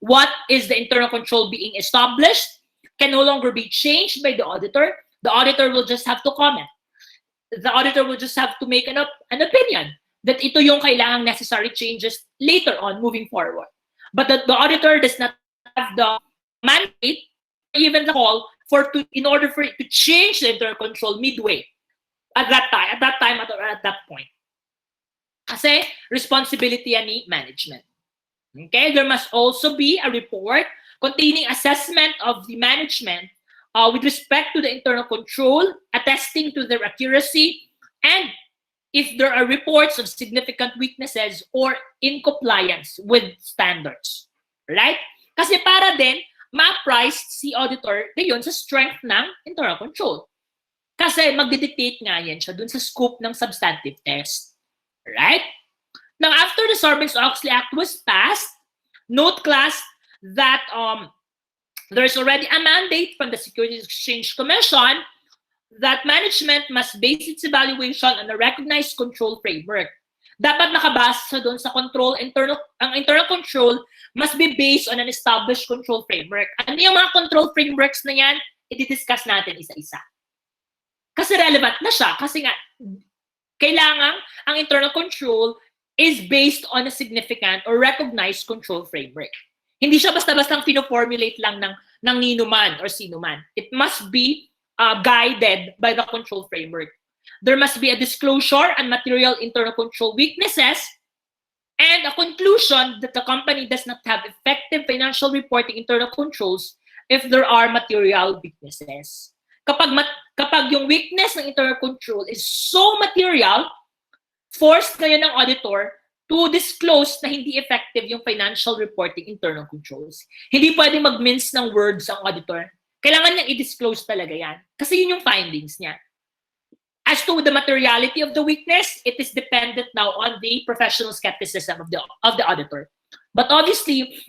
What is the internal control being established can no longer be changed by the auditor. The auditor will just have to comment. The auditor will just have to make an opinion that ito yung kailangang necessary changes later on moving forward. But the auditor does not have the mandate, even the call, in order for it to change the internal control midway at that point. Kasi responsibility yan ni management. Okay, there must also be a report containing assessment of the management with respect to the internal control, attesting to their accuracy, and if there are reports of significant weaknesses or in-compliance with standards. Right? Kasi para din, ma-price si auditor ngayon sa strength ng internal control. Kasi magdidictate nga yan siya dun sa scope ng substantive test. Right? Now, after the Sarbanes-Oxley Act was passed, note class that there's already a mandate from the Securities Exchange Commission that management must base its evaluation on a recognized control framework. Dapat nakabasa doon sa ang internal control must be based on an established control framework. Ano yung mga control frameworks na yan? I-discuss natin isa-isa. Kasi relevant na siya. Kasi nga, kailangan ang internal control is based on a significant or recognized control framework. Hindi siya basta-bastang pino-formulate lang ng nino man or sino man. It must be guided by the control framework. There must be a disclosure on material internal control weaknesses and a conclusion that the company does not have effective financial reporting internal controls if there are material weaknesses. Kapag yung weakness ng internal control is so material, forced na yun ng auditor to disclose na hindi effective yung financial reporting internal controls. Hindi pwedeng mag-mince ng words ang auditor. Kailangan niyang i-disclose talaga yan. Kasi yun yung findings niya. As to the materiality of the weakness, it is dependent now on the professional skepticism of the auditor. But obviously,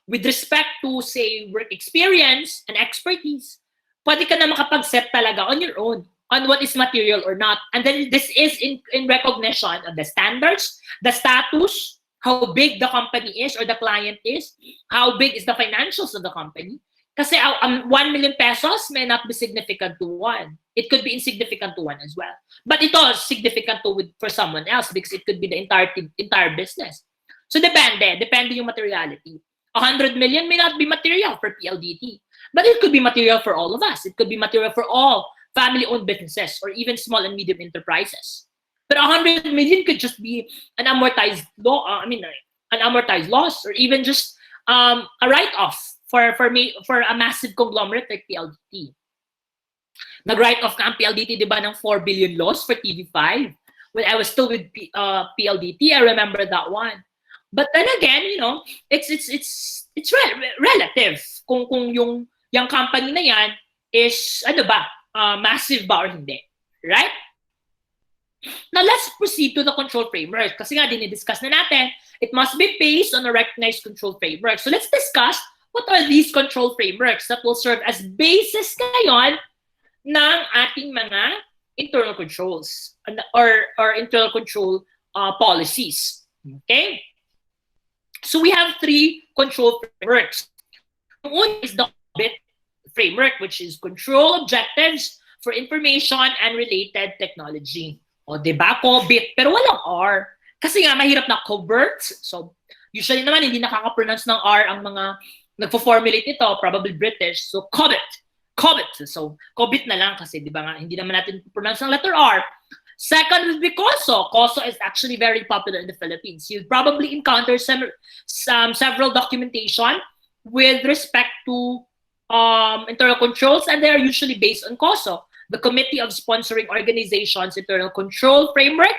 with respect to, say, work experience and expertise, pwede ka na makapag-set talaga on your own on what is material or not. And then this is in recognition of the standards, the status, how big the company is or the client is, how big is the financials of the company. Kasi 1 million pesos may not be significant to one. It could be insignificant to one as well. But ito is significant for someone else because it could be the entire business. So depende yung materiality. 100 million may not be material for PLDT. But it could be material for all of us. It could be material for all family-owned businesses or even small and medium enterprises. But 100 million could just be an amortized loss or even just a write-off for a massive conglomerate like PLDT. Nag-write-off ka ang PLDT, di ba, ng 4 billion loss for TV5. When I was still with PLDT, I remember that one. But then again, it's relative kung yung company na yan is massive ba or hindi, right? Now let's proceed to the control framework. Kasi nga dinidiscuss na natin, it must be based on a recognized control framework. So let's discuss what are these control frameworks that will serve as basis ngayon ng ating mga internal controls or internal control policies. Okay? So we have 3 control frameworks. One is the COBIT framework, which is control objectives for information and related technology. O, diba? COBIT. Pero walang R. Kasi nga, mahirap na covert. So, usually naman, hindi nakaka-pronounce ng R ang mga nagpo-formulate nito, probably British. So, COBIT. COBIT. So, COBIT na lang kasi, di ba nga, hindi naman natin pronounce ng letter R. Second would be COSO. COSO is actually very popular in the Philippines. You'll probably encounter several documentation with respect to internal controls, and they are usually based on COSO, the Committee of Sponsoring Organizations Internal Control Framework,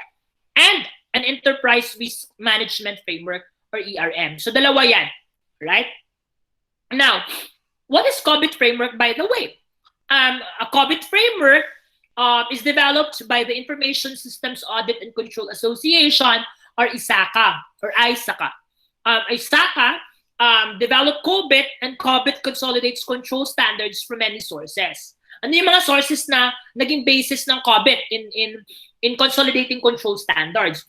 and an Enterprise Risk Management Framework, or ERM. So, dalawa yan, right? Now, what is COBIT framework, by the way? A COBIT framework is developed by the Information Systems Audit and Control Association, or ISACA, or ISACA. ISACA developed COBIT, and COBIT consolidates control standards from many sources. Ano yung mga sources na naging basis ng COBIT in consolidating control standards?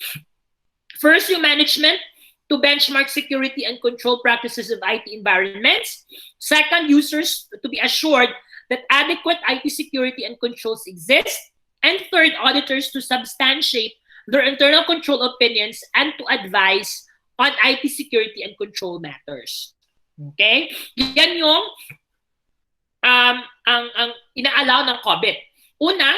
First, yung management to benchmark security and control practices of IT environments. Second, users to be assured that adequate IT security and controls exist. And third, auditors to substantiate their internal control opinions and to advise on IT security and control matters. Okay? Yan yung ang ina-allow ng COBIT. Una,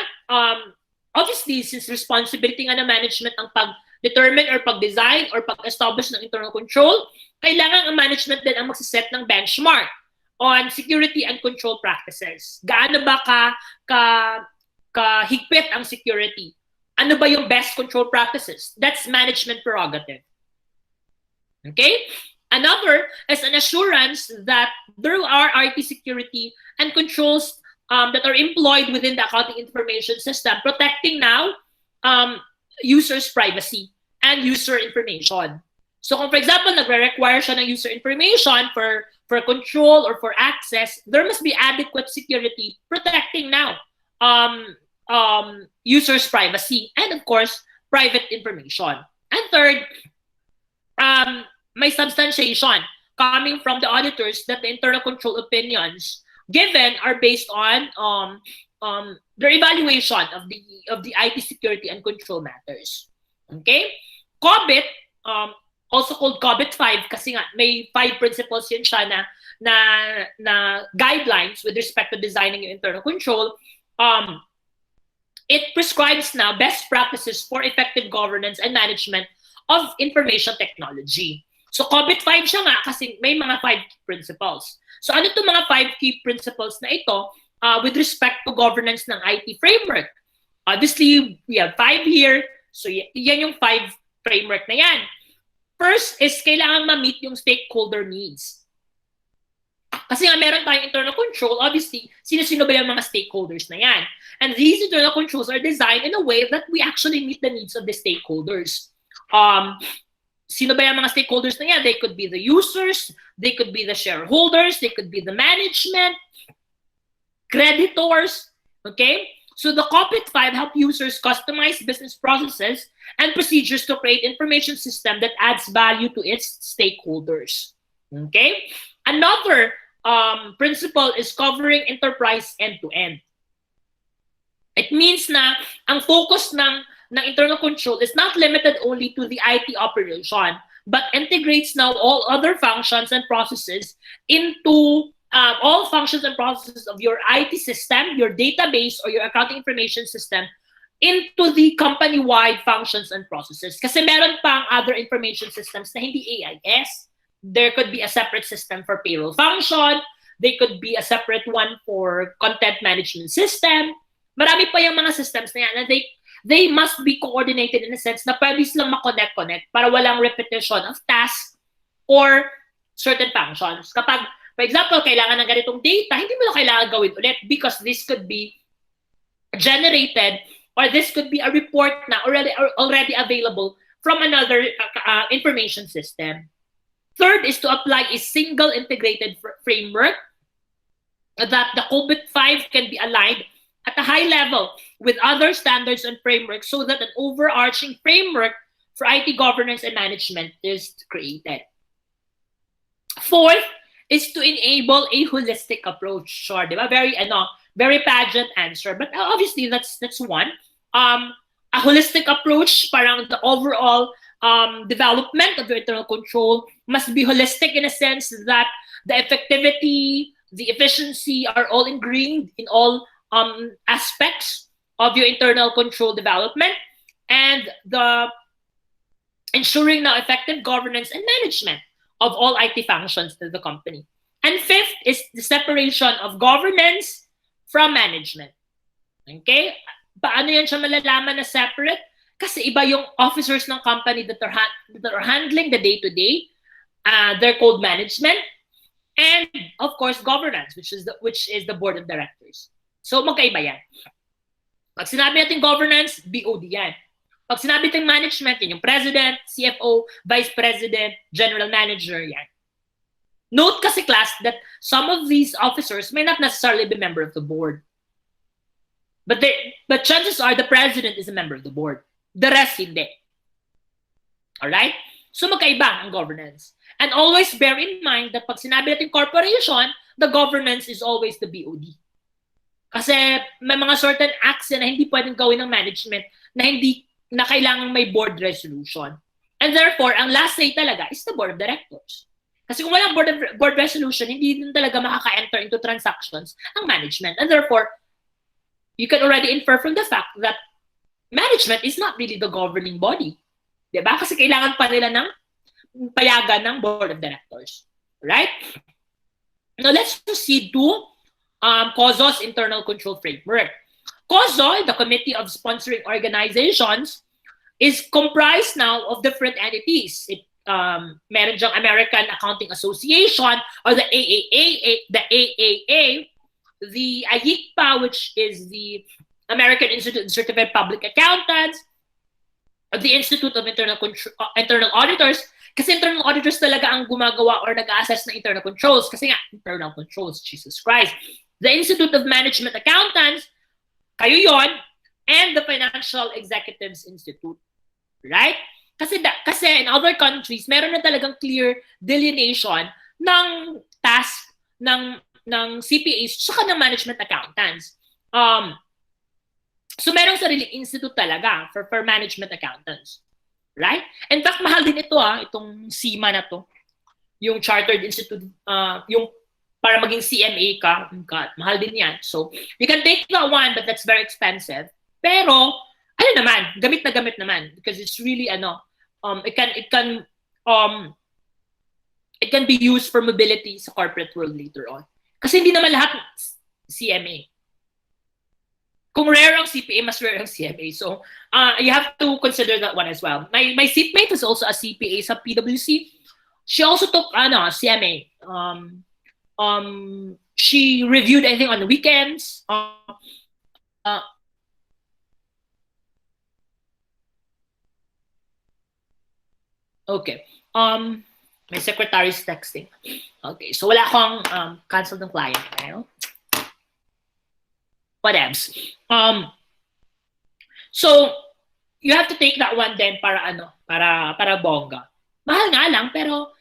obviously, since responsibility nga ng management ang pag-determine or pag-design or pag-establish ng internal control, kailangan ang management din ang magsiset ng benchmark on security and control practices. Gaano ba kahigpit ang security? Ano ba yung best control practices? That's management prerogative. Okay? Another is an assurance that there are IT security and controls that are employed within the accounting information system, protecting now users' privacy and user information. So kung for example, nagre-require siya ng user information for control or for access, there must be adequate security protecting now users' privacy and of course, private information. And third, may substantiation coming from the auditors that the internal control opinions given are based on their evaluation of the IT security and control matters. Okay? COBIT, also called COBIT 5 kasi nga may 5 principles yun siya na guidelines with respect to designing your internal control. It prescribes now best practices for effective governance and management of information technology. So COBIT 5 siya nga kasi may mga 5 key principles. So ano itong mga 5 key principles na ito with respect to governance ng IT framework? Obviously, we have 5 here. So yan yung 5 framework na yan. First is kailangan ma-meet yung stakeholder needs. Kasi nga meron tayong internal control, obviously, sino-sino ba yung mga stakeholders na yan? And these internal controls are designed in a way that we actually meet the needs of the stakeholders. Sino ba yung mga stakeholders na yan? They could be the users, they could be the shareholders, they could be the management, creditors, okay? So the COBIT 5 help users customize business processes and procedures to create information system that adds value to its stakeholders, okay? Another principle is covering enterprise end-to-end. It means na ang focus ng internal control is not limited only to the IT operation, but integrates now all other functions and processes into all functions and processes of your IT system, your database, or your accounting information system into the company-wide functions and processes. Kasi meron pang other information systems na hindi AIS. There could be a separate system for payroll function. They could be a separate one for content management system. Marami pa yung mga systems na yan. And they must be coordinated in a sense na pwede silang ma-connect para walang repetition of tasks or certain functions. Kapag, for example, kailangan ng ganitong data, hindi mo na kailangan gawin ulit because this could be generated or this could be a report na already available from another information system. Third is to apply a single integrated framework that the COBIT 5 can be aligned at a high level with other standards and frameworks so that an overarching framework for IT governance and management is created. Fourth is to enable a holistic approach. Sure, di ba? Very pageant answer. But obviously, that's one. A holistic approach, parang the overall development of your internal control must be holistic in a sense that the effectivity, the efficiency are all ingrained in all aspects of your internal control development, and the ensuring the effective governance and management of all IT functions in the company. And fifth is the separation of governance from management. Okay? Paano yan siya malalaman na separate? Kasi iba yung officers ng company that are handling the day-to-day, their code management, and of course governance, which is the board of directors. So magkaiba yan. Pag sinabi natin governance, BOD yan. Pag sinabi natin management, yan yung president, CFO, vice president, general manager, yan. Note kasi class that some of these officers may not necessarily be a member of the board. But chances are the president is a member of the board. The rest hindi. Alright? So magkaiba ang governance. And always bear in mind that pag sinabi natin corporation, the governance is always the BOD. Kasi may mga certain acts na hindi pwedeng gawin ng management na kailangan may board resolution. And therefore, ang last say talaga is the board of directors. Kasi kung walang board resolution, hindi din talaga makaka-enter into transactions ang management. And therefore, you can already infer from the fact that management is not really the governing body. Diba? Kasi kailangan pa nila ng payagan ng board of directors. Right? Now, let's proceed to COSO's internal control framework. COSO, the Committee of Sponsoring Organizations, is comprised now of different entities. Meron dyang American Accounting Association, or the AAA, the AICPA, which is the American Institute of Certified Public Accountants, the Institute of Internal Auditors, kasi internal auditors talaga ang gumagawa or nag-assess ng internal controls. Kasi nga, internal controls, Jesus Christ. The Institute of Management Accountants, kayo yon, and the Financial Executives Institute. Right? Kasi in other countries, meron na talagang clear delineation ng task ng CPAs saka ng management accountants. So merong sariling institute talaga for management accountants. Right? In fact, mahal din ito itong CIMA na to. Yung Chartered Institute, yung para maging CMA ka, God, mahal din yan. So, you can take that one, but that's very expensive. Pero, ano naman, gamit na gamit naman. Because it's really, it can be used for mobility sa corporate world later on. Kasi hindi naman lahat CMA. Kung rare ang CPA, mas rare ang CMA. So, you have to consider that one as well. My seatmate is also a CPA sa PwC. She also took CMA. She reviewed, I think, on the weekends. Okay. My secretary is texting. Okay, so wala akong cancel ng client. Whatevs. So you have to take that one then para bongga. Mahal nga lang, pero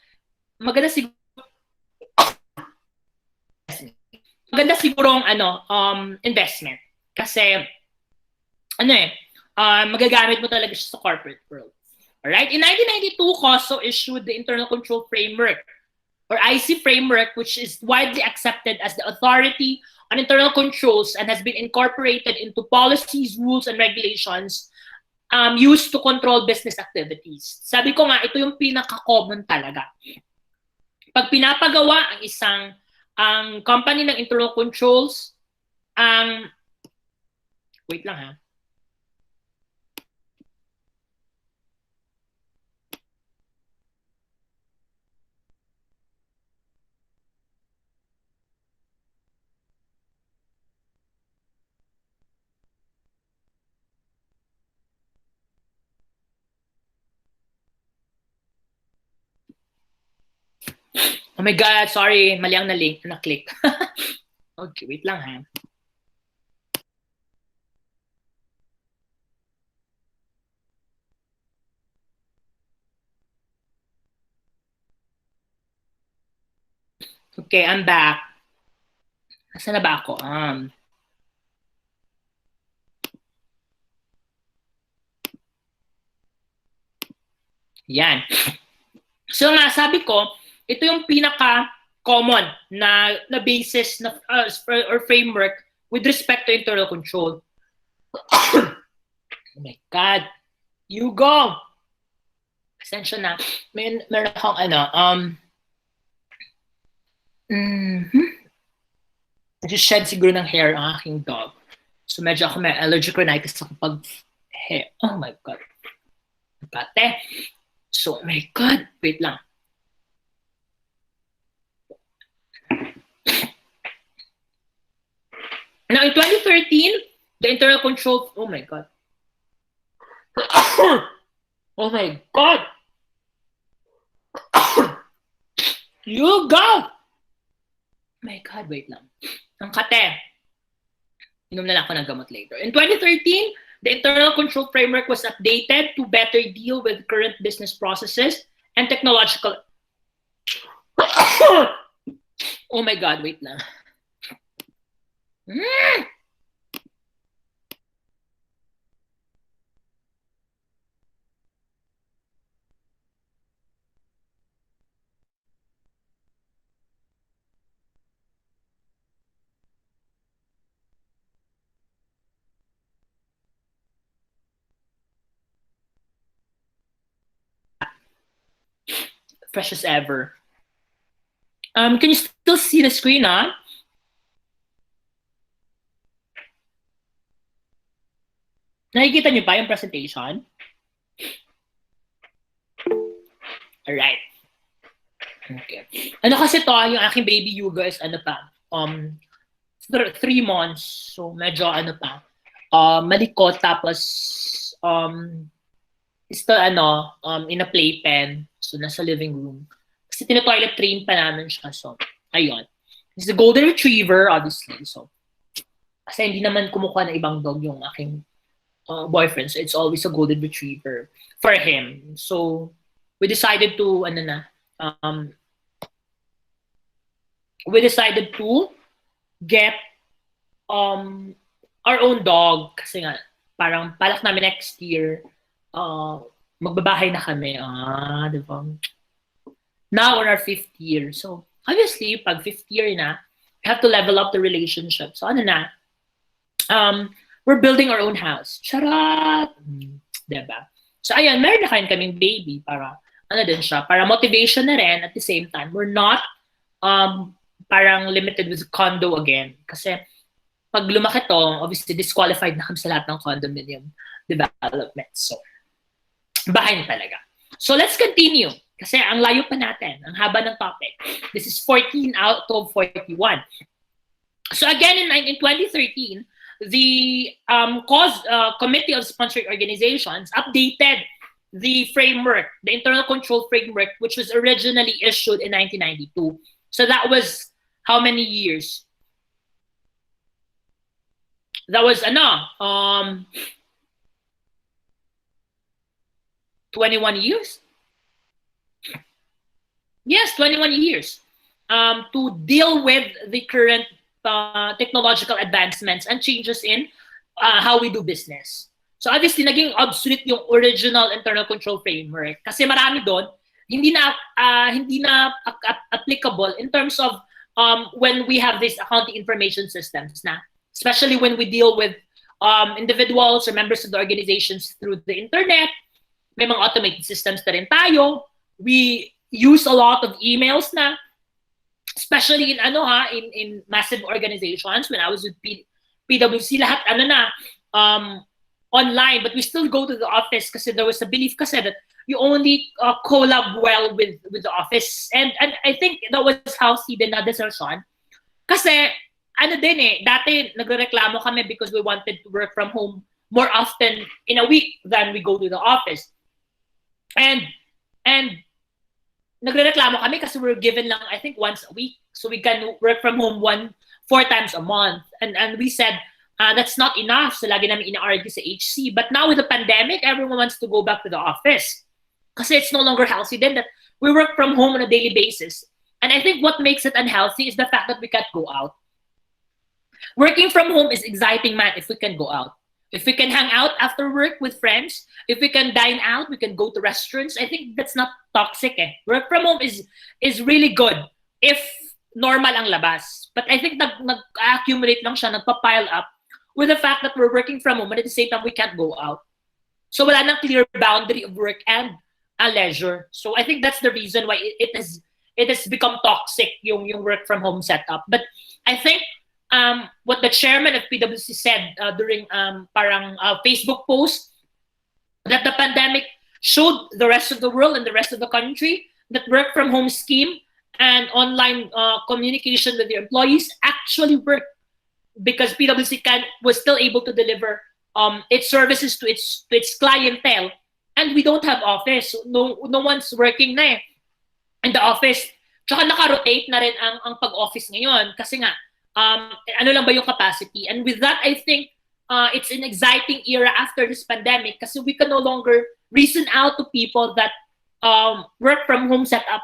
maganda sigurong investment. Kasi magagamit mo talaga siya sa corporate world. Alright? In 1992, COSO issued the Internal Control Framework, or IC Framework, which is widely accepted as the authority on internal controls and has been incorporated into policies, rules, and regulations used to control business activities. Sabi ko nga, ito yung pinaka-common talaga. Pag pinapagawa ang company ng internal controls, wait lang ha. Oh my God, sorry. Mali ang na-link, na-click. Okay, wait lang ha. Okay, I'm back. Nasaan na ba ako? Yan. So nga, sabi ko, ito yung pinaka-common na basis na, or framework with respect to internal control. Oh my God. You go. Pasensya na. Meron akong just shed siguro ng hair ang aking dog. So medyo ako may allergic rhinitis ako pag hair. Oh my God. Kate. So, oh my God. Wait lang. Now, in 2013, the internal control, oh my God. Oh my God. You go. Oh my God, wait lang. Ang kate. Inom na lang ako ng gamot later. In 2013, the internal control framework was updated to better deal with current business processes and technological. Oh my God, wait lang. Fresh as ever. Can you still see the screen on? Nakikita niyo pa yung presentation? Alright. Okay. Ano kasi to, yung aking baby Yuga is 3 months. So medyo malikot, tapos still in a playpen. So nasa living room. Kasi tina-toilet train pa namin siya. So ayun. This is a golden retriever, obviously. So kasi hindi naman kumukuha ng ibang dog yung aking boyfriend. So it's always a golden retriever for him. So we decided to get our own dog kasi nga parang balak namin next year magbabahay na kami. Diba? Now we're our 5th year. So obviously pag 5th year na, we have to level up the relationship. So we're building our own house. Charot! Diba? So ayun, meron na kaming baby para din siya, para motivation na rin at the same time. We're not parang limited with condo again. Kasi pag lumaki to, obviously disqualified na kami sa lahat ng condominium development. So, bahay na talaga. So let's continue. Kasi ang layo pa natin. Ang haba ng topic. This is 14 out of 41. So again, in 2013, the Committee of Sponsoring Organizations updated the framework, the internal control framework, which was originally issued in 1992. So that was how many years? That was 21 years? Yes, 21 years. To deal with the current technological advancements and changes in how we do business. So obviously, naging obsolete yung original internal control framework kasi marami doon hindi na applicable in terms of when we have these accounting information systems na, especially when we deal with individuals or members of the organizations through the internet. May mga automated systems na rin tayo. We use a lot of emails na, especially in massive organizations. When I was with PwC, lahat online, but we still go to the office kasi there was a belief kasi that you only collab well with the office. And I think that was healthy din na decision. Kasi dati nagrereklamo kami because we wanted to work from home more often in a week than we go to the office. And nagrereklamo kami kasi we're given lang, I think, once a week. So we can work from home 4 times a month. And we said, that's not enough. So lagi namin ina-argue sa HC. But now with the pandemic, everyone wants to go back to the office. Kasi it's no longer healthy then that we work from home on a daily basis. And And I think what makes it unhealthy is the fact that we can't go out. Working from home is exciting, man, if we can go out. If we can hang out after work with friends, if we can dine out, we can go to restaurants. I think that's not toxic eh. Work from home is really good if normal ang labas. But I think nag-accumulate lang siya, nagpa-pile up with the fact that we're working from home and at the same time we can't go out. So wala nang clear boundary of work and leisure. So I think that's the reason why it has become toxic yung work from home setup. But I think what the chairman of PwC said during Facebook post, that the pandemic showed the rest of the world and the rest of the country that work from home scheme and online communication with your employees actually work, because PwC was still able to deliver its services to its clientele, and we don't have office. So no one's working na eh in the office. Tsaka naka-rotate na rin ang pag-office ngayon kasi nga ano lang ba yung capacity. And with that, I think it's an exciting era after this pandemic kasi we can no longer reason out to people that work from home setup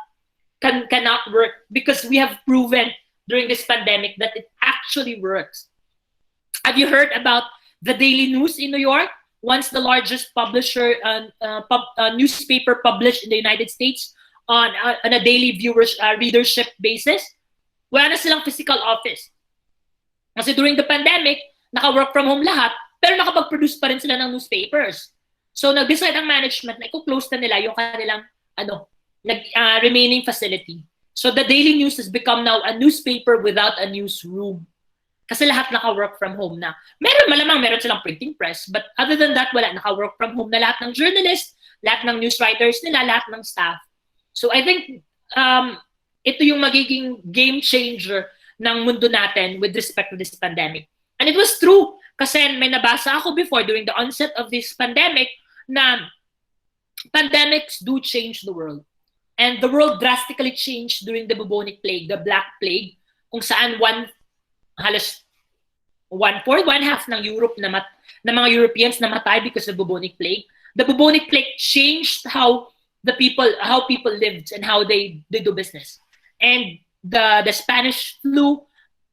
cannot work, because we have proven during this pandemic that it actually works. Have you heard about the Daily News in New York? Once the largest publisher newspaper published in the United States on a daily readership basis. Wala na silang physical office. Kasi during the pandemic, naka-work from home lahat, pero nakapag-produce pa rin sila ng newspapers. So nag-decide ang management na i-close na nila yung kanilang remaining facility. So the Daily News has become now a newspaper without a newsroom. Kasi lahat naka-work from home na. Meron silang printing press, but other than that, wala. Naka-work from home na lahat ng journalists, lahat ng news writers nila, lahat ng staff. So I think ito yung magiging game changer ng mundo natin with respect to this pandemic. And it was true kasi may nabasa ako before during the onset of this pandemic na pandemics do change the world. And the world drastically changed during the bubonic plague, the Black Plague, kung saan halos 1/4, 1/2 ng Europe na mga Europeans namatay because of bubonic plague. The bubonic plague changed how people lived and how they do business. And the Spanish flu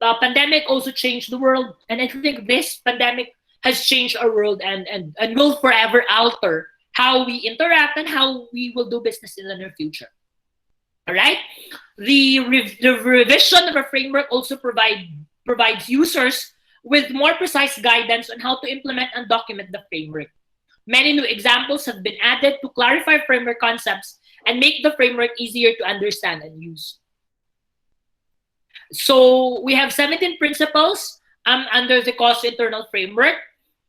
pandemic also changed the world, and I think this pandemic has changed our world and will forever alter how we interact and how we will do business in the near future. All right. The revision of a framework also provides users with more precise guidance on how to implement and document the framework. Many new examples have been added to clarify framework concepts and make the framework easier to understand and use. So we have 17 principles under the COSO internal framework.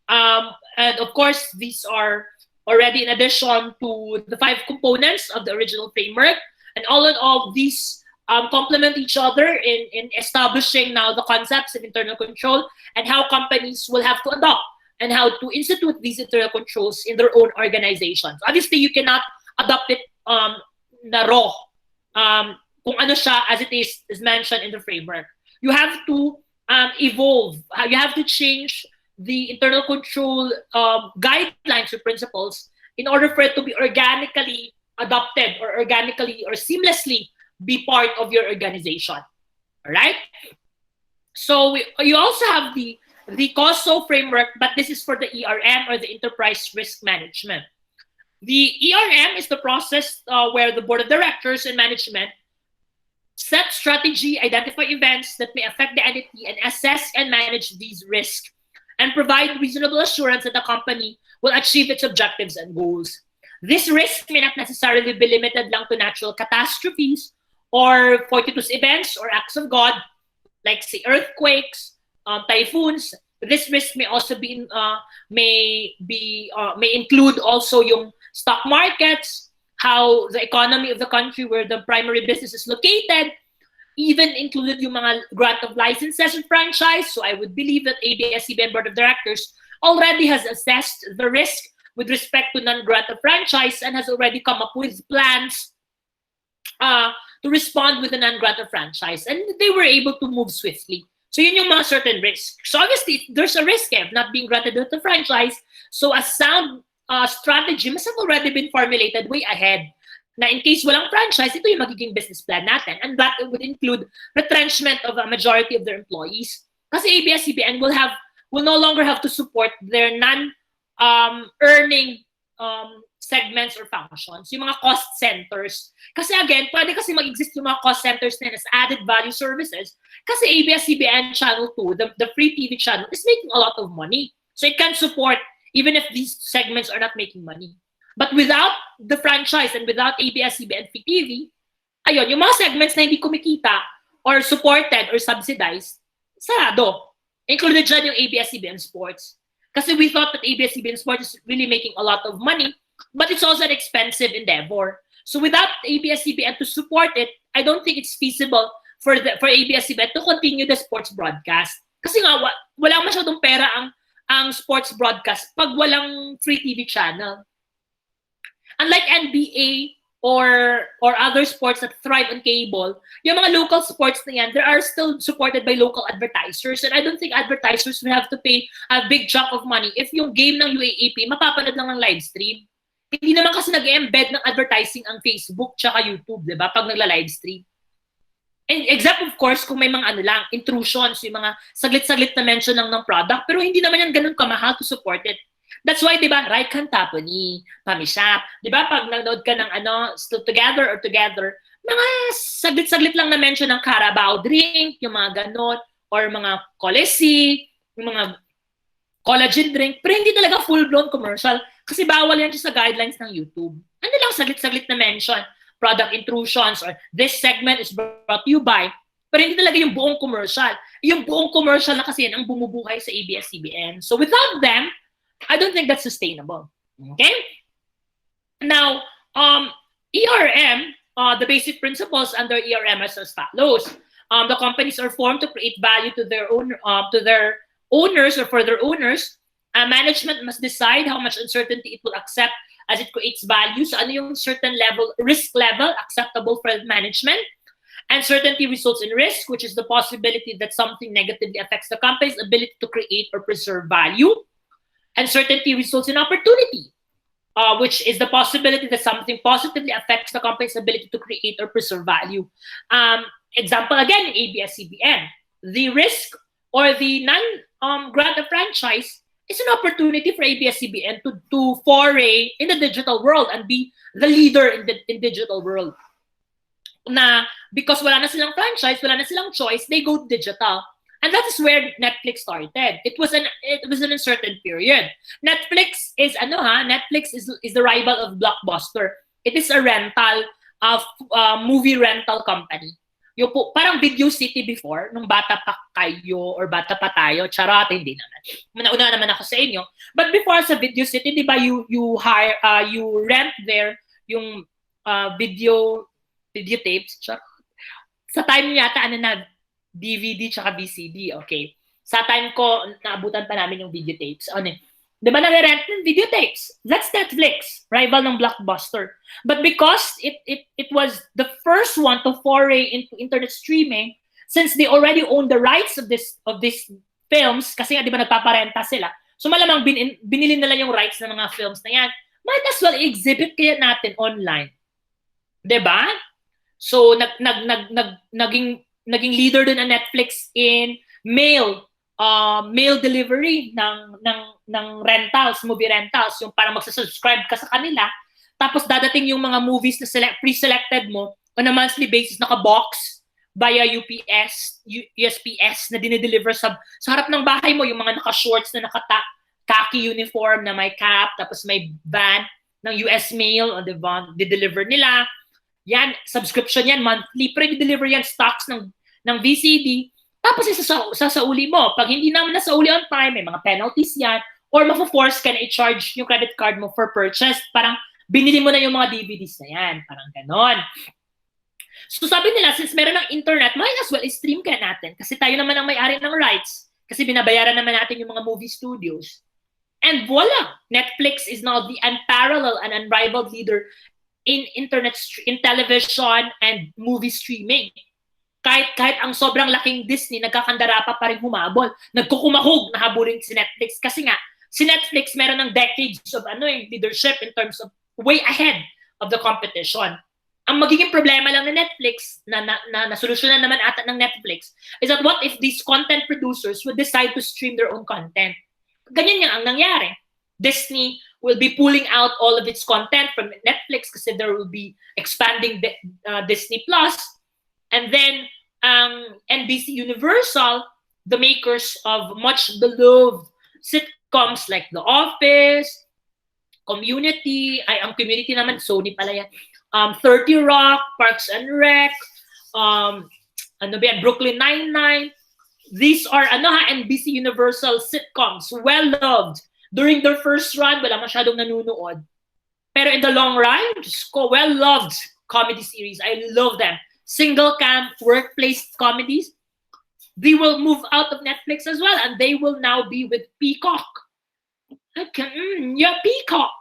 And of course, these are already in addition to the 5 components of the original framework. And all in all, these complement each other in establishing now the concepts of internal control and how companies will have to adopt and how to institute these internal controls in their own organizations. Obviously, you cannot adopt it na raw, kung ano siya as it is mentioned in the framework. You have to evolve. You have to change the internal control guidelines or principles in order for it to be organically adopted or organically or seamlessly be part of your organization. All right? So you also have the COSO framework, but this is for the ERM or the Enterprise Risk Management. The ERM is the process where the board of directors and management set strategy, identify events that may affect the entity, and assess and manage these risks, and provide reasonable assurance that the company will achieve its objectives and goals. This risk may not necessarily be limited lang to natural catastrophes or fortuitous events or acts of God, like say earthquakes, typhoons. This risk may also be may include also yung stock markets, how the economy of the country where the primary business is located, even included yung mga grant of licenses and franchise. So I would believe that ABS-CBN Board of Directors already has assessed the risk with respect to non-grant of franchise and has already come up with plans to respond with the non-grant of franchise. And they were able to move swiftly. So yun yung mga certain risks. So obviously, there's a risk of not being granted with the franchise. So a sound strategy must have already been formulated way ahead. na in case walang franchise, ito yung magiging business plan natin. And that would include retrenchment of a majority of their employees. Kasi ABS-CBN will no longer have to support their non-earning segments or functions, yung mga cost centers. Kasi again, pwede kasi mag-exist yung mga cost centers na as added value services. Kasi ABS-CBN Channel 2, the free TV channel, is making a lot of money. So it can support even if these segments are not making money. But without the franchise and without ABS-CBN Free TV, ayun, yung mga segments na hindi kumikita or supported or subsidized, sarado. Included dyan yung ABS-CBN Sports. Kasi we thought that ABS-CBN Sports is really making a lot of money, but it's also an expensive endeavor. So without ABS-CBN to support it, I don't think it's feasible for ABS-CBN to continue the sports broadcast. Kasi nga, wala masyadong pera ang sports broadcast pag walang free TV channel. Unlike NBA or other sports that thrive on cable, yung mga local sports na yan, they are still supported by local advertisers. And I don't think advertisers will have to pay a big chunk of money if yung game ng UAAP mapapanood lang ng live stream. Hindi naman kasi nag-embed ng advertising ang Facebook tsaka YouTube, di ba? Pag nagla-live stream. And except of course kung may mga intrusions, yung mga saglit-saglit na mention lang ng product, pero hindi naman yan ganun kamahal to support it. That's why, di ba, Right Company, Pamishap, di ba, pag nanood ka ng Still Together or Together, mga saglit-saglit lang na mention ng Carabao drink, yung mga ganon, or mga Colesi, yung mga collagen drink, pero hindi talaga full-blown commercial kasi bawal yan sa guidelines ng YouTube. Ano lang saglit-saglit na mention, product intrusions, or this segment is brought to you by, pero hindi talaga yung buong commercial. Yung buong commercial na kasi yan ang bumubuhay sa ABS-CBN. So without them, I don't think that's sustainable. Okay? Now, ERM, the basic principles under ERM are as follows. The companies are formed to create value to their owners or for their owners. Management must decide how much uncertainty it will accept as it creates value. So ano yung certain risk level acceptable for management? Uncertainty results in risk, which is the possibility that something negatively affects the company's ability to create or preserve value. Uncertainty results in opportunity, which is the possibility that something positively affects the company's ability to create or preserve value. Example again in ABS-CBN. The risk or the non-grant of franchise is an opportunity for ABS-CBN to foray in the digital world and be the leader in the digital world. Na because wala na silang franchise, wala na silang choice, they go digital. And that is where Netflix started. It was an uncertain period. Netflix is the rival of Blockbuster. It is a rental of movie rental company. Yung parang Video City before, nung bata pa kayo or bata pa tayo, charot, hindi naman. Nauna naman ako sa inyo. But before sa Video City, di ba you rent there yung video tapes. Sa time yata DVD tsaka VCD, okay. Sa time ko, naabutan pa namin yung video tapes. Di ba nare-rent ng video tapes? That's Netflix, rival ng Blockbuster. But because it was the first one to foray into internet streaming, since they already own the rights of these films, kasi di ba nagpaparenta sila, so malamang binili nila yung rights ng mga films na yan, might as well exhibit kaya natin online. Di ba? So, naging leader din ang Netflix in mail delivery ng rentals, movie rentals, yung parang magsasubscribe ka sa kanila, tapos dadating yung mga movies na pre-selected mo on a monthly basis, naka-box via USPS na dinideliver sa harap ng bahay mo, yung mga naka-shorts na khaki uniform na may cap, tapos may van ng US Mail on the van, di-deliver nila. Yan, subscription yan, monthly. Pero i-deliver yan stocks ng VCD. Tapos sasauli mo. Pag hindi naman nasauli on time, may mga penalties yan. Or mafo-force ka na i-charge yung credit card mo for purchase. Parang binili mo na yung mga DVDs na yan. Parang ganon. So sabi nila, since meron ng internet, might as well i-stream ka natin. Kasi tayo naman ang may-ari ng rights. Kasi binabayaran naman natin yung mga movie studios. And voila! Netflix is now the unparalleled and unrivaled leader in television and movie streaming. Kahit ang sobrang laking Disney, nagkakandara pa rin humabol. Nagkukumahog na habulin si Netflix. Kasi nga, si Netflix meron ng decades of leadership in terms of way ahead of the competition. Ang magiging problema lang ng Netflix, nasolusyonan naman ata ng Netflix, is that what if these content producers would decide to stream their own content? Ganyan nga ang nangyari. Disney will be pulling out all of its content from Netflix kasi there will be expanding Disney Plus. And then NBC Universal, the makers of much beloved sitcoms like The Office, Community, ang Community naman, Sony pala yan, 30 Rock, Parks and Rec, Brooklyn Nine-Nine. These are NBC Universal sitcoms, well-loved. During their first run, wala masyadong nanunood. Pero in the long run, well-loved comedy series. I love them. Single cam, workplace comedies. They will move out of Netflix as well, and they will now be with Peacock. You're Peacock,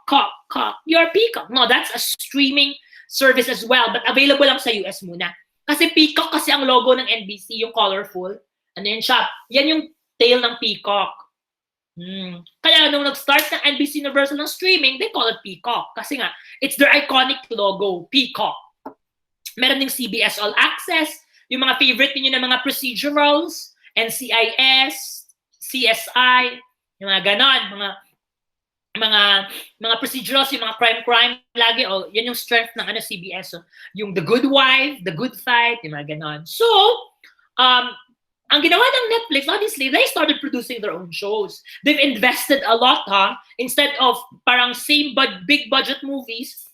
you're Peacock. No, that's a streaming service as well, but available lang sa US muna. Kasi Peacock kasi ang logo ng NBC, yung colorful. Ano yun siya? Yan yung tail ng Peacock. Kaya nung nag-start ng NBC Universal ng streaming, they call it Peacock. Kasi nga, it's their iconic logo, Peacock. Meron ding CBS All Access, yung mga favorite niyo ng mga procedurals, NCIS, CSI, yung mga ganon, mga procedurals, yung mga crime lagi, yan yung strength ng CBS. So, yung The Good Wife, The Good Fight, yung mga ganon. So, ang ginawa ng Netflix, obviously, they started producing their own shows. They've invested a lot, instead of parang big budget movies,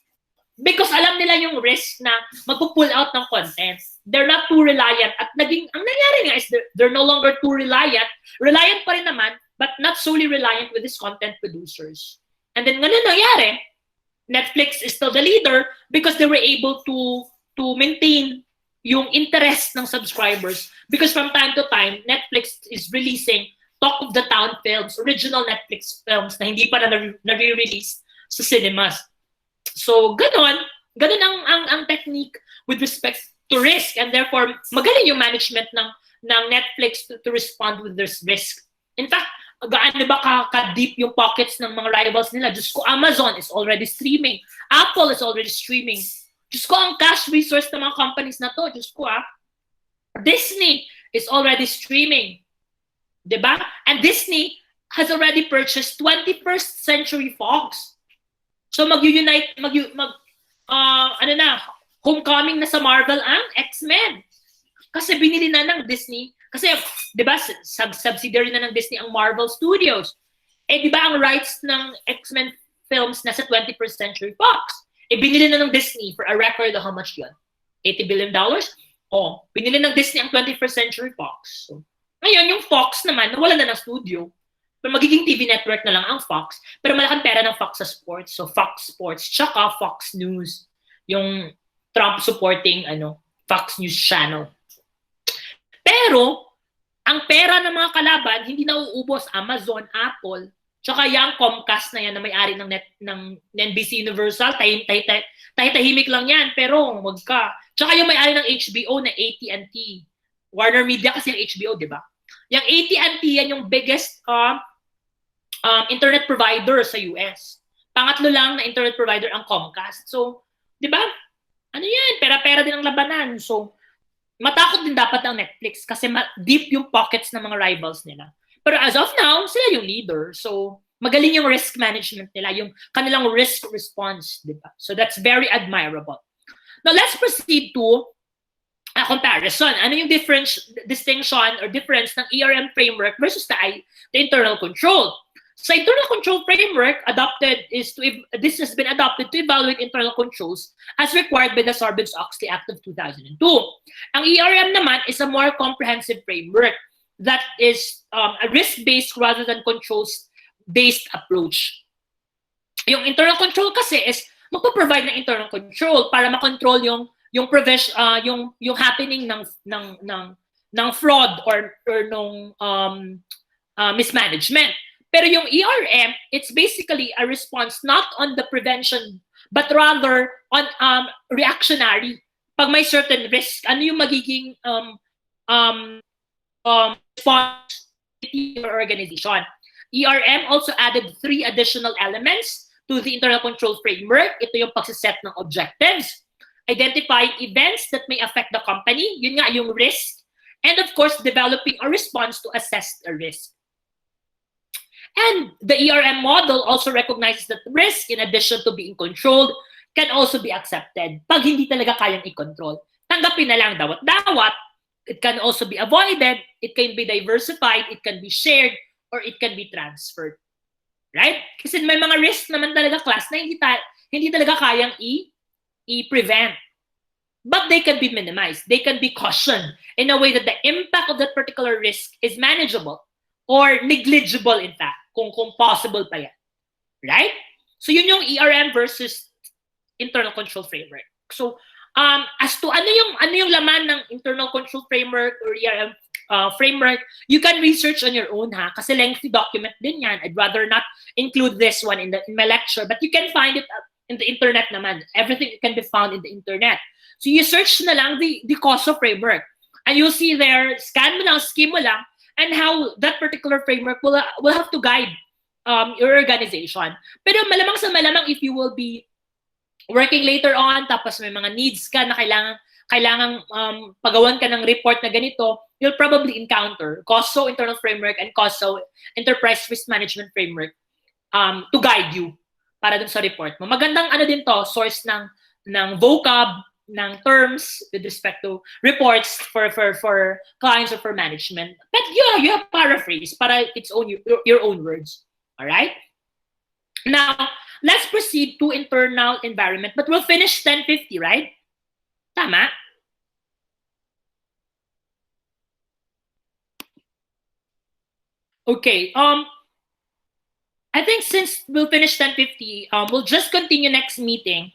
because alam nila yung risk na magpo-pull out ng content. They're not too reliant. At ang nangyari nga is they're no longer too reliant. Reliant pa rin naman, but not solely reliant with these content producers. And then ngayon nangyari, Netflix is still the leader because they were able to maintain yung interest ng subscribers. Because from time to time, Netflix is releasing talk of the town films, original Netflix films na hindi pa na-release sa cinemas. So, ganon ang technique with respect to risk, and therefore, magaling yung management ng Netflix to respond with this risk. In fact, gaano ba ka-deep yung pockets ng mga rivals nila? Diyos ko, Amazon is already streaming. Apple is already streaming. Diyos ko, ang cash resource ng mga companies na to. Diyos ko, Disney is already streaming. Diba? And Disney has already purchased 21st Century Fox. So mag-unite, homecoming na sa Marvel ang X-Men. Kasi binili na ng Disney, kasi, di ba, subsidiary na ng Disney ang Marvel Studios. Di ba, ang rights ng X-Men films nasa 21st Century Fox. Binili na ng Disney for a record of how much yun? $80 billion? Binili ng Disney ang 21st Century Fox. So, ngayon, yung Fox naman, nawala na ng studio. Pero magiging TV network na lang ang Fox. Pero malaking pera ng Fox sa sports. So, Fox Sports, tsaka Fox News. Yung Trump supporting Fox News Channel. Pero, ang pera ng mga kalaban, hindi nauubos Amazon, Apple, tsaka yung Comcast na yan na may-ari ng NBC Universal, tahimik lang yan, pero wag ka. Tsaka yung may-ari ng HBO na AT&T. Warner Media kasi yung HBO, di ba? Yung AT&T, yan yung biggest internet provider sa US. Pangatlo lang na internet provider ang Comcast. So, di ba? Ano yan? Pera-pera din ang labanan. So, matakot din dapat ang Netflix kasi deep yung pockets ng mga rivals nila. Pero as of now, sila yung leader. So, magaling yung risk management nila, yung kanilang risk response, di ba? So, that's very admirable. Now, let's proceed to a comparison. Ano yung distinction or difference ng ERM framework versus the internal control? So, internal control framework this has been adopted to evaluate internal controls as required by the Sarbanes-Oxley Act of 2002. Ang ERM naman is a more comprehensive framework that is a risk-based rather than controls-based approach. Yung internal control kasi is magpo-provide ng internal control para makontrol yung happening ng fraud or nung mismanagement. Pero yung ERM, it's basically a response not on the prevention but rather on reactionary. Pag may certain risk, ano yung magiging response to your organization. ERM also added 3 additional elements to the internal control framework. Ito yung pagsiset ng objectives. identifying events that may affect the company, yun nga yung risk, and of course, developing a response to assess the risk. And the ERM model also recognizes that risk, in addition to being controlled, can also be accepted pag hindi talaga kayang i-control. Tanggapin na lang dawat-dawat. It can also be avoided, it can be diversified, it can be shared, or it can be transferred. Right? Kasi may mga risk naman talaga, class, na hindi talaga kayang i-prevent. But they can be minimized. They can be cautioned in a way that the impact of that particular risk is manageable or negligible, in fact, kung possible pa yan. Right? So yun yung ERM versus internal control framework. So as to ano yung laman ng internal control framework or ERM framework, you can research on your own, ha? Kasi lengthy document din yan. I'd rather not include this one in my lecture, but you can find it in the internet naman. Everything can be found in the internet. So you search na lang the COSO framework, and you'll see there, scan mo lang, skim mo lang, and how that particular framework will have to guide your organization. Pero malamang sa malamang, if you will be working later on, tapos may mga needs ka na kailangang pagawan ka ng report na ganito, you'll probably encounter COSO internal framework and COSO enterprise risk management framework to guide you para dun sa report mo. Magandang din to, source ng vocab, ng terms with respect to reports for clients or for management. But you have paraphrase para its own your own words. All right? Now, let's proceed to internal environment, but we'll finish 10:50, right? Tama? Okay. I think since we'll finish 10:50, we'll just continue next meeting